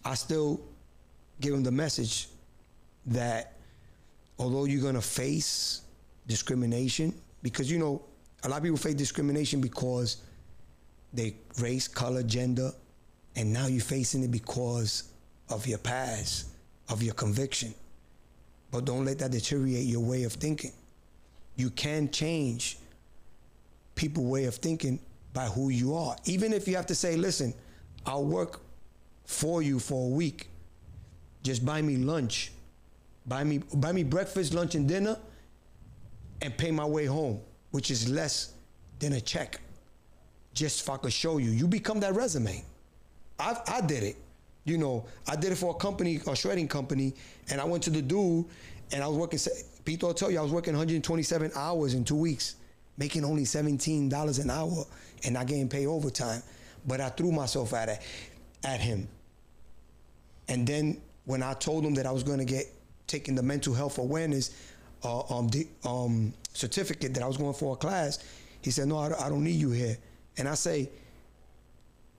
I still give them the message that although you're going to face discrimination, because, a lot of people face discrimination because they race, color, gender, and now you're facing it because of your past, of your conviction. But don't let that deteriorate your way of thinking. You can change people's way of thinking by who you are. Even if you have to say, listen, I'll work for you for a week. Just buy me lunch. Buy me breakfast, lunch, and dinner, and pay my way home, which is less than a check. Just if I could show you. You become that resume. I did it. I did it for a company, a shredding company, and I went to the dude, and I was working, Pito will tell you, I was working 127 hours in 2 weeks, making only $17 an hour, and not getting paid overtime. But I threw myself at him. And then when I told him that I was going to get taking the mental health awareness certificate, that I was going for a class, he said, no, I don't need you here. And I say,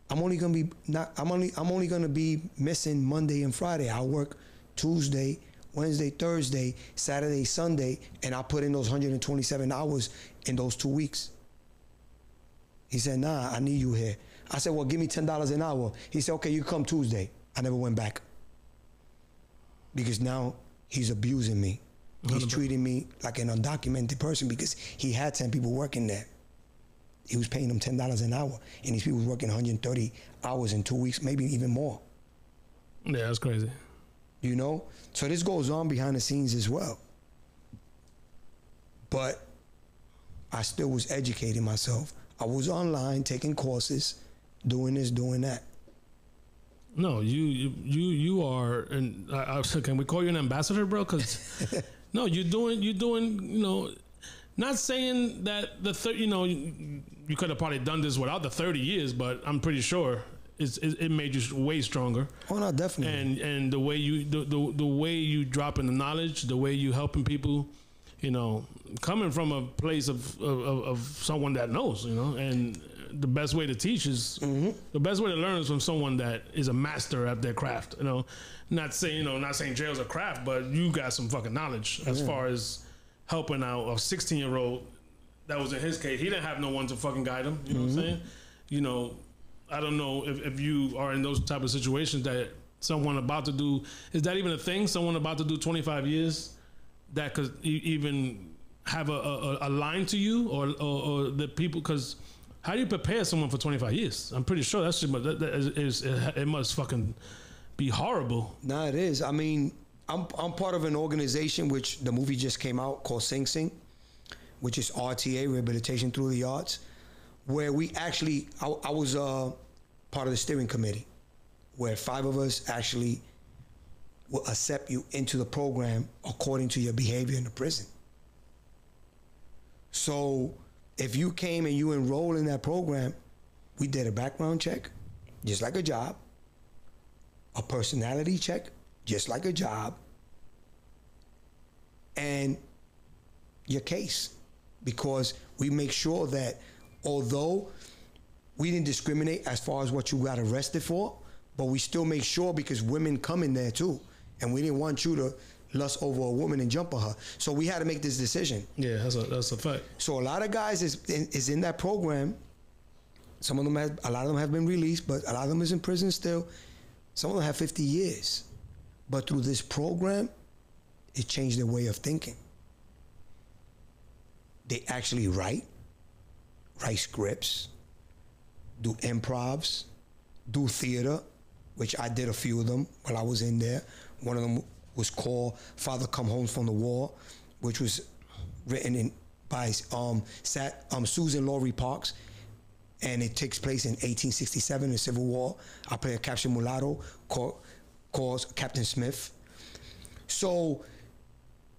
I'm only gonna be missing Monday and Friday. I work Tuesday, Wednesday, Thursday, Saturday, Sunday, and I put in those 127 hours in those 2 weeks. He said, nah, I need you here. I said, well, give me $10 an hour. He said, okay, you come Tuesday. I never went back. Because now he's abusing me. He's treating me like an undocumented person because he had 10 people working there. He was paying them $10 an hour, and these people was working 130 hours in 2 weeks, maybe even more. Yeah, that's crazy. So this goes on behind the scenes as well. But I still was educating myself. I was online taking courses, doing this, doing that. No, you are, and can we call you an ambassador, bro? Because no, you're doing. Not saying that you could have probably done this without the 30 years, but I'm pretty sure it made you way stronger. Oh no, definitely. And the way you dropping the knowledge, the way you helping people, coming from a place of someone that knows, and the best way to teach is the best way to learn is from someone that is a master at their craft. Not saying jail's a craft, but you got some fucking knowledge as far as helping out a 16-year-old. That was in his case. He didn't have no one to fucking guide him. You know what I'm saying? I don't know if you are in those type of situations that someone about to do, is that even a thing? Someone about to do 25 years that could even have a line to you or the people, because how do you prepare someone for 25 years? I'm pretty sure it must fucking be horrible. Nah, it is. I mean, I'm part of an organization which the movie just came out called Sing Sing. which is RTA, Rehabilitation Through the Arts, where we actually, I was part of the steering committee, where 5 of us actually will accept you into the program according to your behavior in the prison. So if you came and you enrolled in that program, we did a background check, just like a job, a personality check, just like a job, and your case. Because we make sure that although we didn't discriminate as far as what you got arrested for, but we still make sure, because women come in there too, and we didn't want you to lust over a woman and jump on her. So we had to make this decision. Yeah, that's a fact. So a lot of guys is in that program. Some of them a lot of them have been released, but a lot of them is in prison still. Some of them have 50 years. But through this program, it changed their way of thinking. They actually write scripts, do improvs, do theater, which I did a few of them while I was in there. One of them was called Father Come Home from the War, which was written by Susan Laurie Parks, and it takes place in 1867 in the Civil War. I play a Captain Mulatto called Captain Smith. So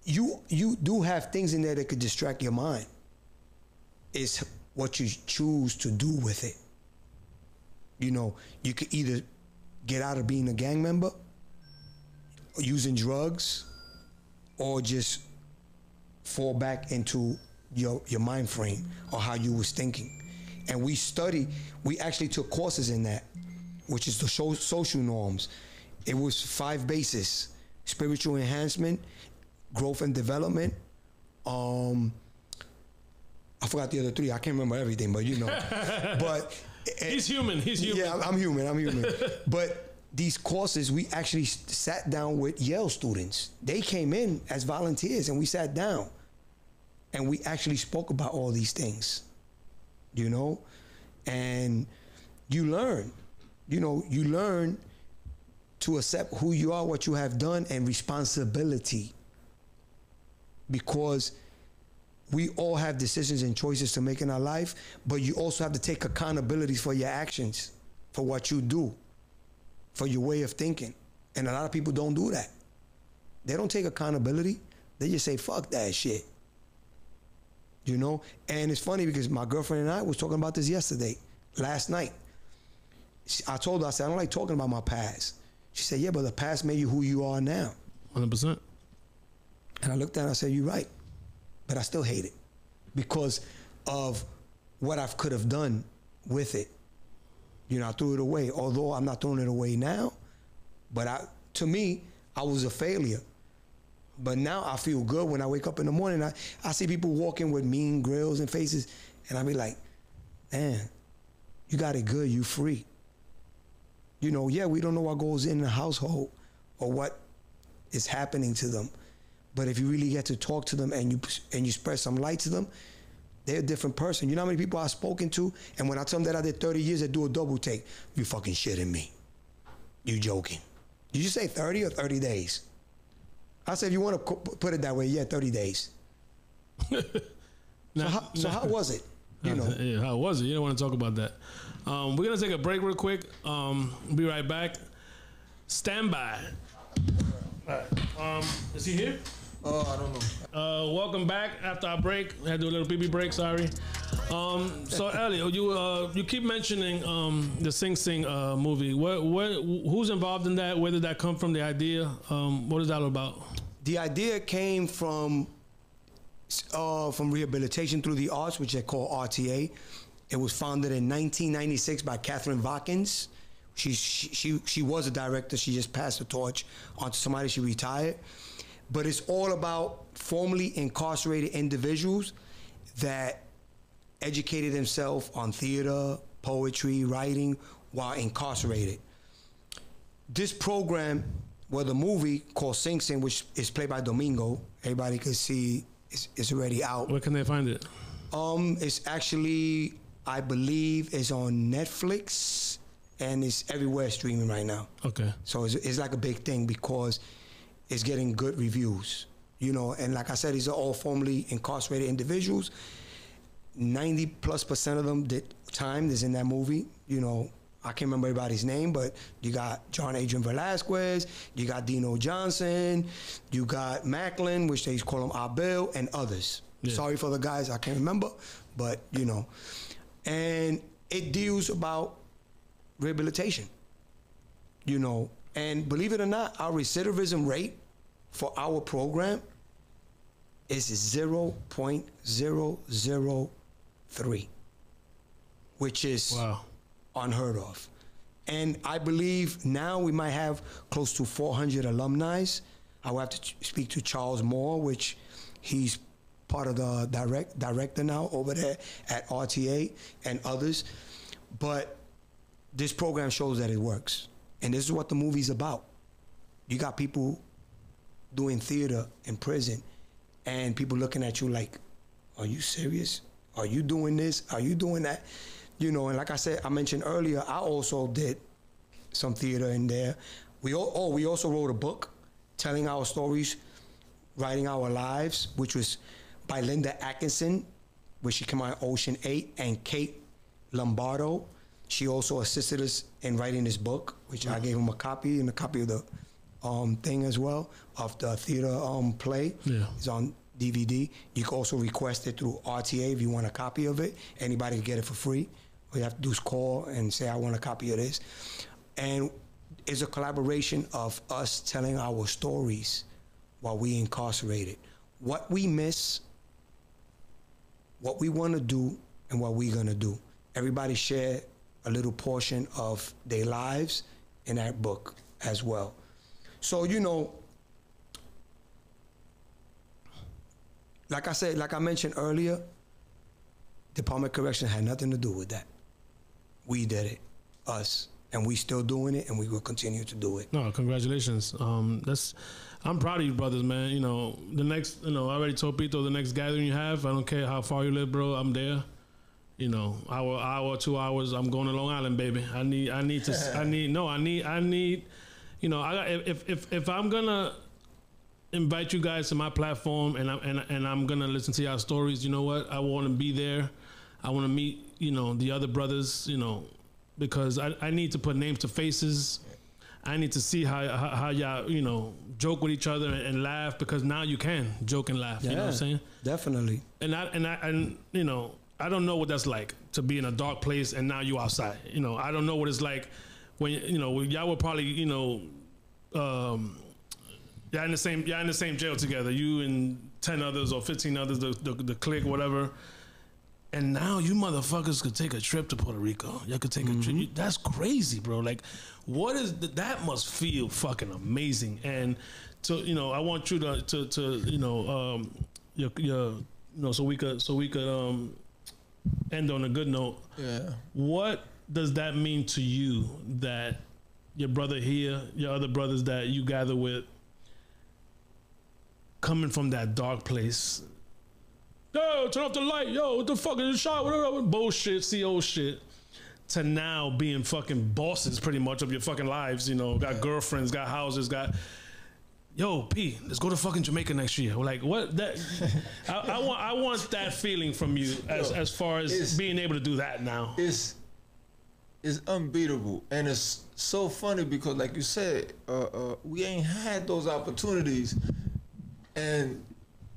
you do have things in there that could distract your mind. It's what you choose to do with it. You know, you could either get out of being a gang member, or using drugs, or just fall back into your mind frame or how you was thinking. And we actually took courses in that, which is the social norms. It was 5 bases: spiritual enhancement, growth and development. I forgot the other 3. I can't remember everything, but you know. But he's human. Yeah, I'm human. But these courses, we actually sat down with Yale students. They came in as volunteers, and we sat down, and we actually spoke about all these things. You know, and you learn. You know, you learn to accept who you are, what you have done, and responsibility. Because we all have decisions and choices to make in our life, but you also have to take accountability for your actions, for what you do, for your way of thinking. And a lot of people don't do that. They don't take accountability. They just say, fuck that shit. You know? And it's funny because my girlfriend and I was talking about this last night. I told her, I said, I don't like talking about my past. She said, yeah, but the past made you who you are now. 100%. And I looked at her and I said, you're right. But I still hate it because of what I could have done with it. You know, I threw it away, although I'm not throwing it away now. But to me, I was a failure. But now I feel good when I wake up in the morning. I see people walking with mean grills and faces, and I be like, man, you got it good, you free. You know, yeah, we don't know what goes in the household or what is happening to them. But if you really get to talk to them and you spread some light to them, they're a different person. You know how many people I've spoken to, and when I tell them that I did 30 years, they do a double take. You fucking shitting me. You joking. Did you say 30 or 30 days? I said, if you want to put it that way, yeah, 30 days. So how was it? You know? Yeah, how was it? You don't want to talk about that. We're going to take a break real quick. Be right back. Stand by. All right. Is he here? Oh, I don't know. Welcome back after our break. I had to do a little pee-pee break, sorry. So, Eliot, you keep mentioning the Sing Sing movie. Who's involved in that? Where did that come from, the idea? What is that all about? The idea came from Rehabilitation Through the Arts, which they call RTA. It was founded in 1996 by Catherine Watkins. She was a director. She just passed the torch on to somebody. She retired. But it's all about formerly incarcerated individuals that educated themselves on theater, poetry, writing while incarcerated. This program, the movie called Sing Sing, which is played by Domingo, everybody can see it's already out. Where can they find it? It's actually, I believe, it's on Netflix and it's everywhere streaming right now. Okay. So it's like a big thing because it's getting good reviews. you know, and like I said, these are all formerly incarcerated individuals. 90+% of them did time is in that movie. You know, I can't remember everybody's name, but you got John Adrian Velasquez, you got Dino Johnson, you got Macklin, which they call him Abel, and others. Yeah. Sorry for the guys I can't remember, but you know. And it deals about rehabilitation, you know. And believe it or not, our recidivism rate for our program is 0.003, which is unheard of. And I believe now we might have close to 400 alumni. I will have to speak to Charles Moore, which he's part of the director now over there at RTA and others. But this program shows that it works. And this is what the movie's about. You got people doing theater in prison and people looking at you like, are you serious? Are you doing this? Are you doing that? You know, and like I said, I mentioned earlier, I also did some theater in there. We also wrote a book telling our stories, writing our lives, which was by Linda Atkinson, which she came out in Ocean 8, and Kate Lombardo. She also assisted us in writing this book, which I gave him a copy and a copy of the thing as well, of the theater play. Yeah. It's on DVD. You can also request it through RTA if you want a copy of it. Anybody can get it for free. All you have to do is call and say, I want a copy of this. And it's a collaboration of us telling our stories while we incarcerated. What we miss, what we want to do, and what we're going to do. Everybody share a little portion of their lives in that book as well. So, you know, like I said, like I mentioned earlier, Department of Correction had nothing to do with that. We did it, us, and we still doing it, and we will continue to do it. No, congratulations. I'm proud of you, brothers, man. You know, the next, you know, I already told Pito, the next gathering you have, I don't care how far you live, bro, I'm there. You know, hour, 2 hours, I'm going to Long Island, baby. I need, you know, if I'm gonna invite you guys to my platform and I'm gonna listen to y'all stories, you know what? I want to be there. I want to meet, you know, the other brothers, you know, because I need to put names to faces. I need to see how y'all, you know, joke with each other and laugh, because now you can joke and laugh. Yeah, you know what I'm saying? Definitely. And you know, I don't know what that's like to be in a dark place and now you outside. You know, I don't know what it's like when, you know, y'all were probably, you know, y'all in the same jail together, you and 10 others or 15 others, the clique, whatever. And now you motherfuckers could take a trip to Puerto Rico. Y'all could take a trip. That's crazy, bro. Like, what is that? Must feel fucking amazing. And to, you know, I want you to you know, your you know, so we could end on a good note. Yeah. What does that mean to you that your brother here, your other brothers that you gather with, coming from that dark place? Yo, turn off the light. Yo, what the fuck is the shot? Whatever bullshit, CO shit. To now being fucking bosses, pretty much, of your fucking lives. You know, got girlfriends, got houses, got. Yo, P, let's go to fucking Jamaica next year. We're like, what? That I want that feeling from you as far as being able to do that now. It's unbeatable, and it's so funny because, like you said, we ain't had those opportunities, and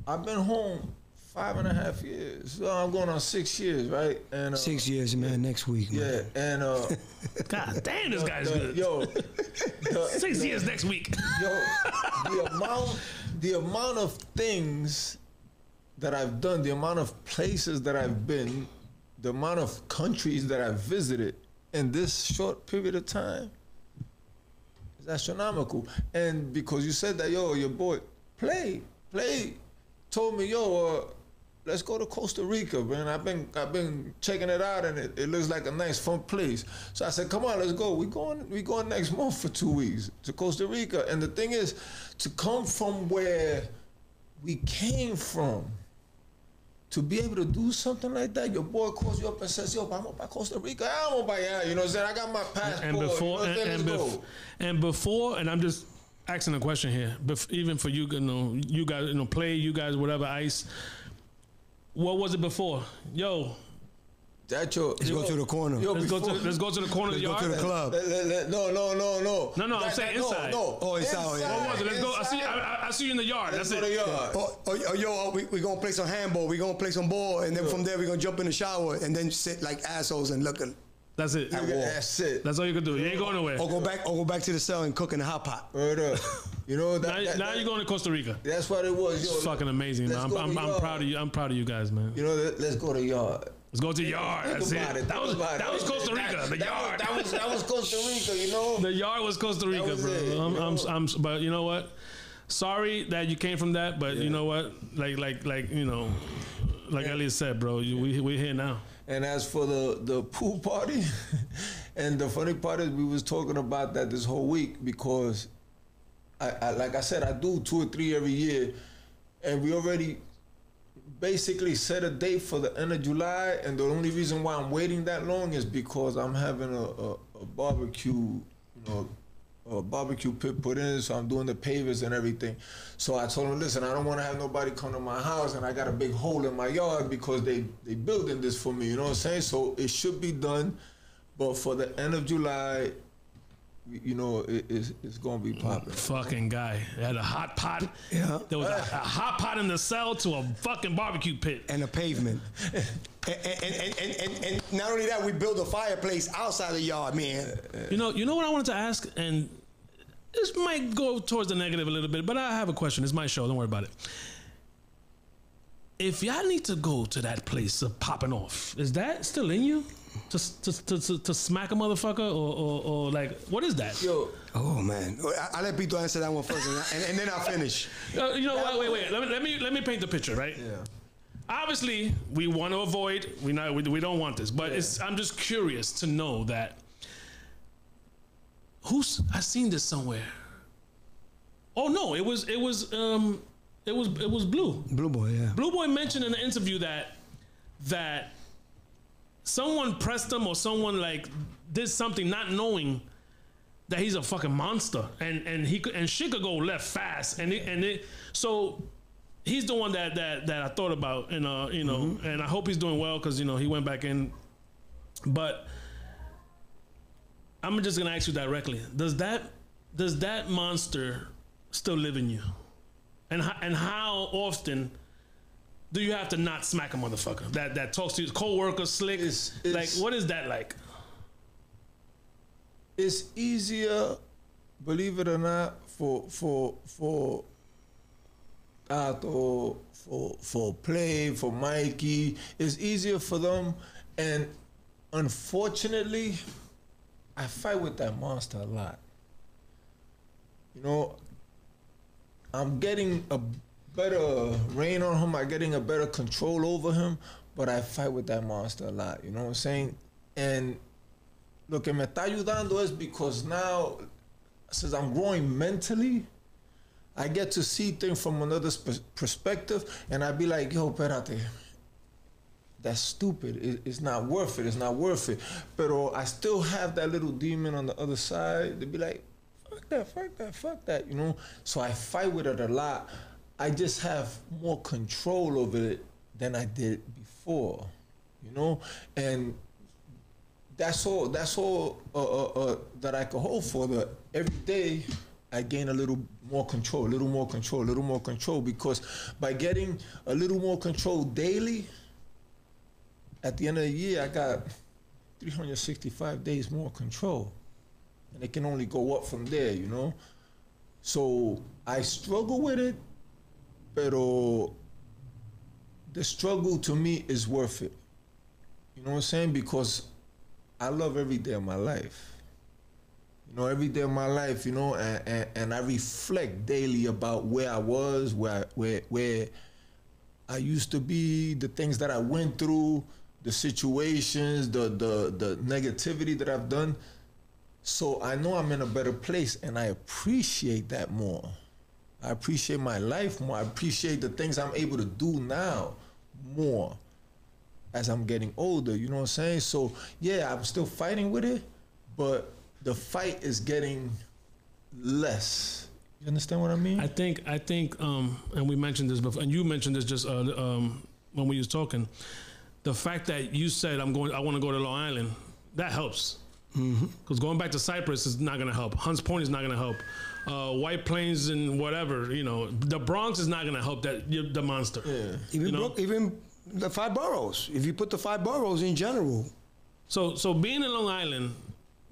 I've been home 5.5 years. So I'm going on 6 years, right? And 6 years, man. Next week, man. Yeah, and God damn, this guy's good. 6 years next week. Yo, the amount of things that I've done, the amount of places that I've been, the amount of countries that I've visited in this short period of time is astronomical. And because you said that, yo, your boy Play told me, yo, let's go to Costa Rica, man. I've been checking it out, and it looks like a nice, fun place. So I said, come on, let's go. We going next month for 2 weeks to Costa Rica. And the thing is, to come from where we came from, to be able to do something like that, your boy calls you up and says, yo, I'm up by Costa Rica. I'm up by, you know what I'm saying? I got my passport. And I'm just asking a question here, but even for you, you guys, play, you guys, whatever, Ice. What was it before? Yo, Let's go to the corner. Let's go to the corner of the yard. Go to the club. No. No, I'm saying inside. No. Oh, inside. What was it? Let's go. I see you in the yard. That's it. We gonna play some handball. We gonna play some ball, and then from there we gonna jump in the shower and then sit like assholes and look. That's it. That's it. That's all you can do. You ain't going nowhere. Or go back to the cell and cook in the hot pot. Word up. You know now you're going to Costa Rica. That's what it was. It's fucking amazing, man. I'm proud of you. I'm proud of you guys, man. You know, let's go to yard. Let's go to the yard. That's it. That was Costa Rica. The yard. That was Costa Rica. You know. The yard was Costa Rica, bro. But you know what? Sorry that you came from that, but you know what? Like Eliot said, bro. We're here now. And as for the pool party, and the funny part is we was talking about that this whole week because, I like I said, I do 2 or 3 every year, and we already basically set a date for the end of July, and the only reason why I'm waiting that long is because I'm having a barbecue, a barbecue pit put in, so I'm doing the pavers and everything. So I told him, listen, I don't want to have nobody come to my house and I got a big hole in my yard because they building this for me, you know what I'm saying? So it should be done, but for the end of July, it's gonna be popping. Fucking guy had a hot pot. Yeah, there was a hot pot in the cell to a fucking barbecue pit and a pavement. and not only that, we built a fireplace outside the yard, man. You know what I wanted to ask, and this might go towards the negative a little bit, but I have a question. It's my show. Don't worry about it. If y'all need to go to that place of popping off, is that still in you? To smack a motherfucker or like, what is that? Yo. Oh man, I let Pito answer that one first, and then I'll finish. You know what? Wait. Let me paint the picture, right? Yeah. Obviously, we want to avoid. We don't want this, but I'm just curious to know that. I seen this somewhere. Oh no, it was Blue. Blue Boy, yeah. Blue Boy mentioned in the interview that someone pressed him or someone like did something not knowing that he's a fucking monster and shit could go left fast so he's the one that I thought about and and I hope he's doing well because he went back in, but I'm just gonna ask you directly: Does that monster still live in you? And how often do you have to not smack a motherfucker that talks to his coworkers slick? Like, what is that like? It's easier, believe it or not, for Tato, for Play, for Mikey. It's easier for them, and unfortunately, I fight with that monster a lot. I'm getting a better reign on him. I'm getting a better control over him, but I fight with that monster a lot. You know what I'm saying? And lo que me está ayudando es because now, since I'm growing mentally, I get to see things from another perspective, and I be like, yo, espérate. That's stupid. It's not worth it. It's not worth it. But I still have that little demon on the other side. They be like, fuck that, So I fight with it a lot. I just have more control over it than I did before, And that's all that I can hope for. That every day I gain a little more control, because by getting a little more control daily, at the end of the year, I got 365 days more control. And it can only go up from there, So I struggle with it, but the struggle to me is worth it. You know what I'm saying? Because I love every day of my life. Every day of my life, and I reflect daily about where I was, where I used to be, the things that I went through, the situations, the negativity that I've done. So I know I'm in a better place, and I appreciate that more. I appreciate my life more. I appreciate the things I'm able to do now more as I'm getting older, you know what I'm saying? So yeah, I'm still fighting with it, but the fight is getting less. You understand what I mean? I think, and we mentioned this before, and you mentioned this just when we was talking. The fact that you said I want to go to Long Island, that helps. Because going back to Cyprus is not going to help. Hunts Point is not going to help. White Plains and whatever, you know, the Bronx is not going to help the monster. Yeah. Even the 5 boroughs. If you put the 5 boroughs in general. So being in Long Island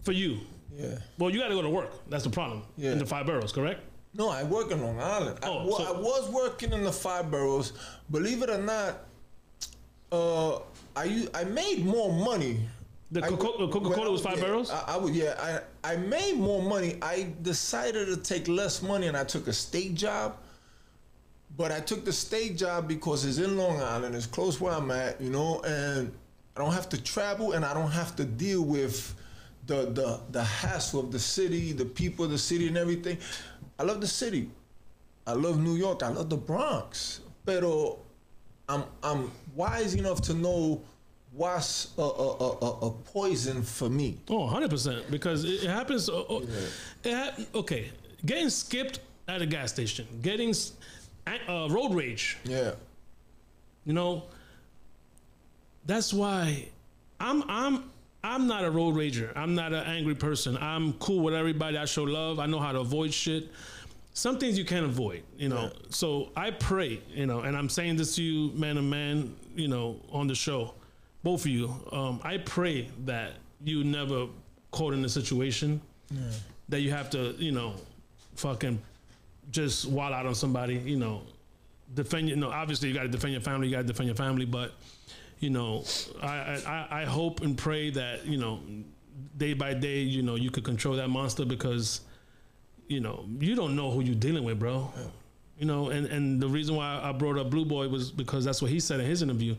for you. Yeah. Well, you got to go to work. That's the problem. Yeah. In the 5 boroughs, correct? No, I work in Long Island. I was working in the 5 boroughs. Believe it or not, I made more money. The Coca-Cola was 5 boroughs? I made more money. I decided to take less money and I took a state job. But I took the state job because it's in Long Island. It's close where I'm at, you know, and I don't have to travel and I don't have to deal with the hassle of the city, the people of the city and everything. I love the city. I love New York. I love the Bronx. Pero I'm wise enough to know what's a poison for me. Oh, 100%. Because it happens. Okay. Getting skipped at a gas station. Getting road rage. Yeah. You know, that's why I'm not a road rager. I'm not an angry person. I'm cool with everybody. I show love. I know how to avoid shit. Some things you can't avoid, you know. Yeah. So I pray, you know, and I'm saying this to you, man to man, you know, on the show, both of you. I pray that you never caught in a situation that you have to, you know, fucking just wild out on somebody, you know, defend. You know, obviously you got to defend your family. You got to defend your family, but you know, I hope and pray that, you know, day by day, you know, you could control that monster because, you know, you don't know who you're dealing with, bro. Yeah. You know, and the reason why I brought up Blue Boy was because that's what he said in his interview.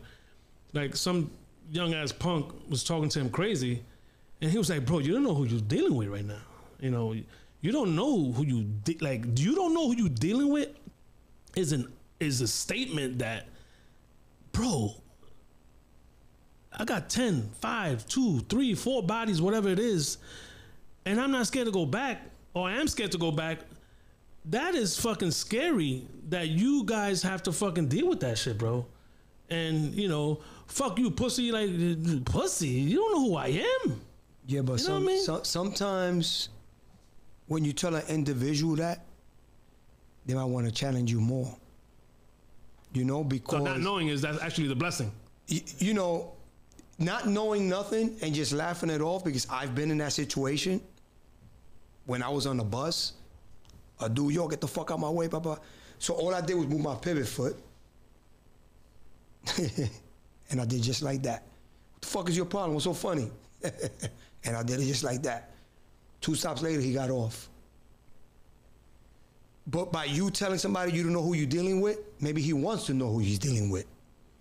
Like some young ass punk was talking to him crazy, and he was like, "Bro, you don't know who you're dealing with right now. You know, you don't know who you you don't know who you're dealing with." Is a statement that, bro, I got 10, 5, 2, 3, 4 bodies, whatever it is, and I'm not scared to go back, or I am scared to go back. That is fucking scary that you guys have to fucking deal with that shit, bro. And, you know, fuck you, pussy, like, pussy, you don't know who I am. Yeah, but you know what I mean? Sometimes when you tell an individual that, they might want to challenge you more. You know, because... So not knowing is that's actually the blessing. You know, not knowing nothing and just laughing it off, because I've been in that situation when I was on the bus. A dude, yo, get the fuck out my way, papa. So all I did was move my pivot foot. And I did just like that. What the fuck is your problem? What's so funny? And I did it just like that. 2 stops later, he got off. But by you telling somebody you don't know who you're dealing with, maybe he wants to know who he's dealing with.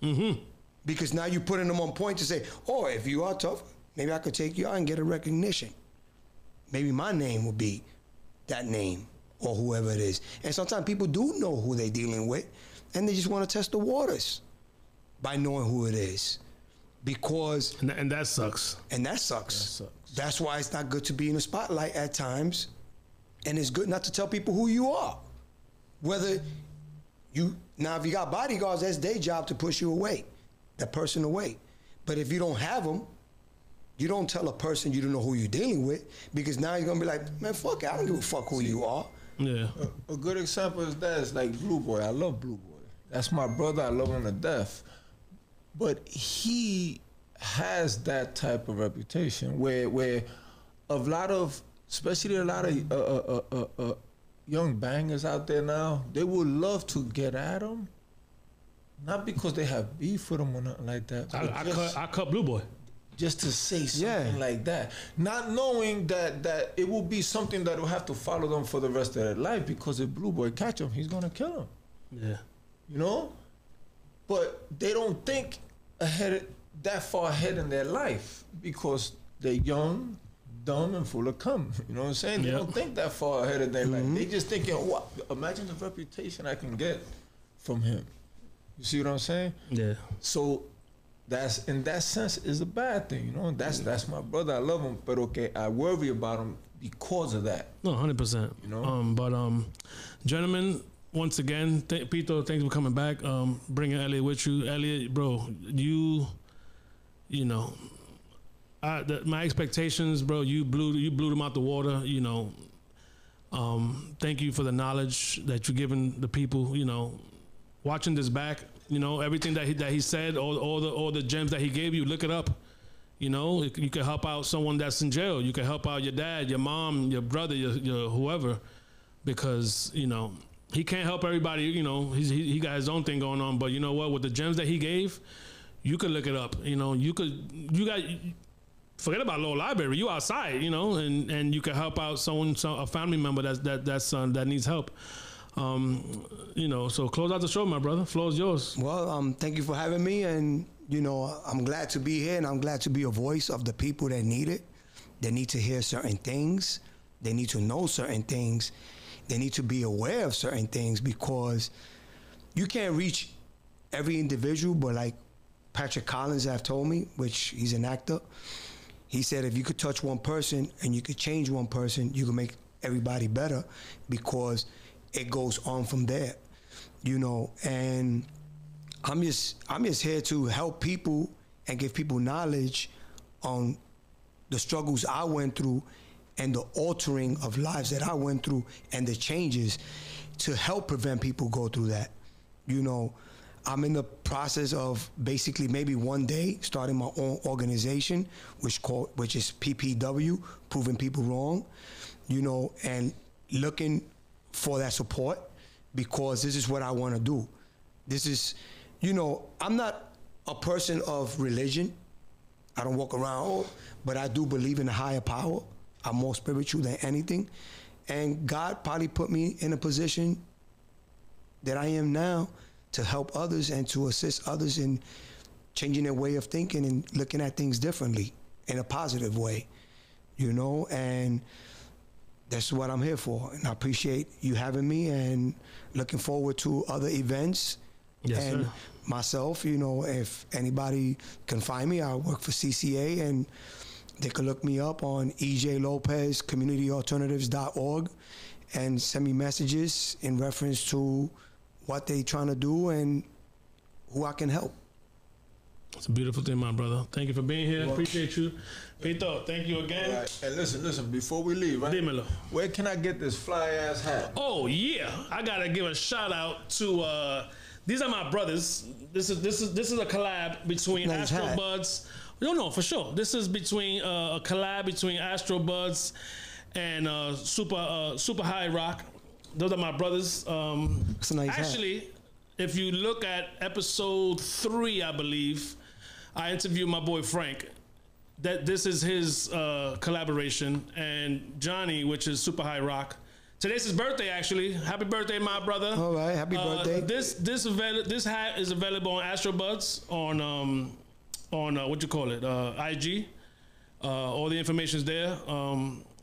Mm-hmm. Because now you're putting him on point to say, oh, if you are tough, maybe I could take you out and get a recognition. Maybe my name will be that name or whoever it is. And sometimes people do know who they're dealing with, and they just want to test the waters by knowing who it is. Because... And that sucks. And that sucks. That's why it's not good to be in the spotlight at times. And it's good not to tell people who you are. Whether you... Now, if you got bodyguards, that's their job to push you away. That person away. But if you don't have them, you don't tell a person you don't know who you're dealing with, because now you're going to be like, man, fuck it. I don't give a fuck who you are. Yeah. A good example is that. It's like Blue Boy. I love Blue Boy. That's my brother. I love him to death. But he has that type of reputation where a lot of, especially a lot of young bangers out there now, they would love to get at him, not because they have beef with him or nothing like that. I cut Blue Boy. Just to say something like that, not knowing that it will be something that will have to follow them for the rest of their life, because if Blue Boy catch him, he's gonna kill him. Yeah, you know. But they don't think that far ahead in their life, because they're young, dumb, and full of cum. You know what I'm saying? They don't think that far ahead of their life. They just thinking, what? Imagine the reputation I can get from him. You see what I'm saying? Yeah. So that's in that sense is a bad thing, you know. That's my brother. I love him, but okay, I worry about him because of that. No, 100%. You know. But gentlemen, once again, Pito, thanks for coming back. Bringing Eliot with you, Eliot, bro. You know, my expectations, bro. You blew them out the water. You know. Thank you for the knowledge that you're giving the people. You know, watching this back. You know, everything that he said, all the gems that he gave you, look it up. You know, you can help out someone that's in jail. You can help out your dad, your mom, your brother, your whoever, because, you know, he can't help everybody. You know, he got his own thing going on. But you know what? With the gems that he gave, you could look it up. You know, forget about Low Library. You outside, you know, and you can help out a family member that needs help. You know, so close out the show, my brother. Floor is yours. Well, thank you for having me, and you know, I'm glad to be here, and I'm glad to be a voice of the people that need it. They need to hear certain things. They need to know certain things. They need to be aware of certain things, because you can't reach every individual. But like Patrick Collins have told me, which he's an actor, he said if you could touch one person and you could change one person, you can make everybody better, because it goes on from there, you know. And I'm just here to help people and give people knowledge on the struggles I went through and the altering of lives that I went through and the changes to help prevent people go through that. You know, I'm in the process of basically maybe one day starting my own organization, which is PPW, Proving People Wrong, you know, and looking for that support, because this is what I want to do. This is, you know, I'm not a person of religion. I don't walk around, but I do believe in a higher power. I'm more spiritual than anything. And God probably put me in a position that I am now to help others and to assist others in changing their way of thinking and looking at things differently in a positive way, you know. And that's what I'm here for, and I appreciate you having me, and looking forward to other events. Yes, and sir. Myself, you know, if anybody can find me, I work for CCA, and they can look me up on ejlopezcommunityalternatives.org and send me messages in reference to what they trying to do and who I can help. It's a beautiful thing, my brother. Thank you for being here. Appreciate you. Pito, thank you again. All right. And listen, before we leave, right? Dímelo. Where can I get this fly ass hat? Oh yeah, I gotta give a shout out to these are my brothers. This is a collab between Nice Astro hat. Buds. No, for sure. This is between a collab between Astro Buds and Super High Rock. Those are my brothers. It's a nice hat. Actually, if you look at episode 3, I believe, I interviewed my boy Frank. That this is his collaboration, and Johnny, which is Super High Rock. Today's his birthday, actually. Happy birthday, my brother! All right, happy birthday. This hat is available on Astro Buds on what you call it, IG. All the information's there.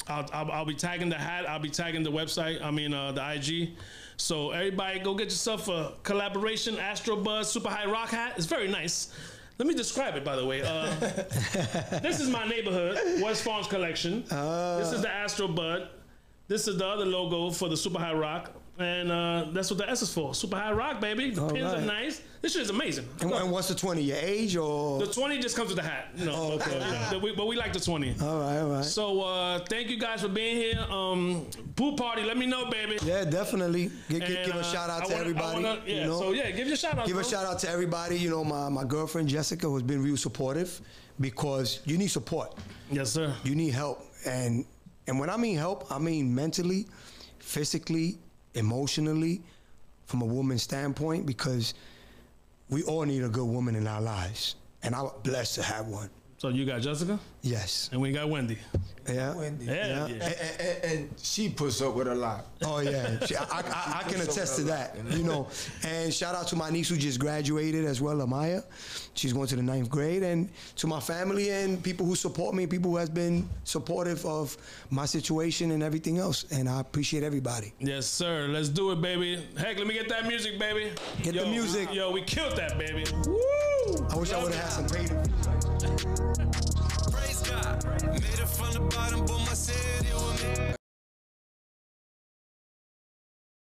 I'll be tagging the hat. I'll be tagging the website. I mean the IG. So everybody, go get yourself a collaboration Astro Buds Super High Rock hat. It's very nice. Let me describe it, by the way. This is my neighborhood, West Farms Collection. This is the Astro Bud. This is the other logo for the Super High Rock. And that's what the S is for. Super High Rock, baby. The pins are nice. This shit is amazing. And what's the 20? Your age or? The 20 just comes with the hat. No, okay. But we like the 20. All right. So thank you guys for being here. Pool party, let me know, baby. Yeah, definitely. Give a shout out to everybody. You know? So yeah, give your shout out. Give a shout out to everybody. You know, my girlfriend Jessica has been real supportive, because you need support. Yes, sir. You need help, and when I mean help, I mean mentally, physically, emotionally, from a woman's standpoint, because we all need a good woman in our lives, and I'm blessed to have one. So you got Jessica? Yes. And we got Wendy. Yeah. Wendy. Yeah. And she puts up with a lot. Oh yeah, I can attest to that. You know, and shout out to my niece who just graduated as well, Amaya. She's going to the 9th grade, and to my family and people who support me, people who has been supportive of my situation and everything else. And I appreciate everybody. Yes, sir. Let's do it, baby. Heck, let me get that music, baby. Get the music. Yo, we killed that, baby. Woo! I wish I would have had some Pito. Praise God, made it from the bottom, but my city with me.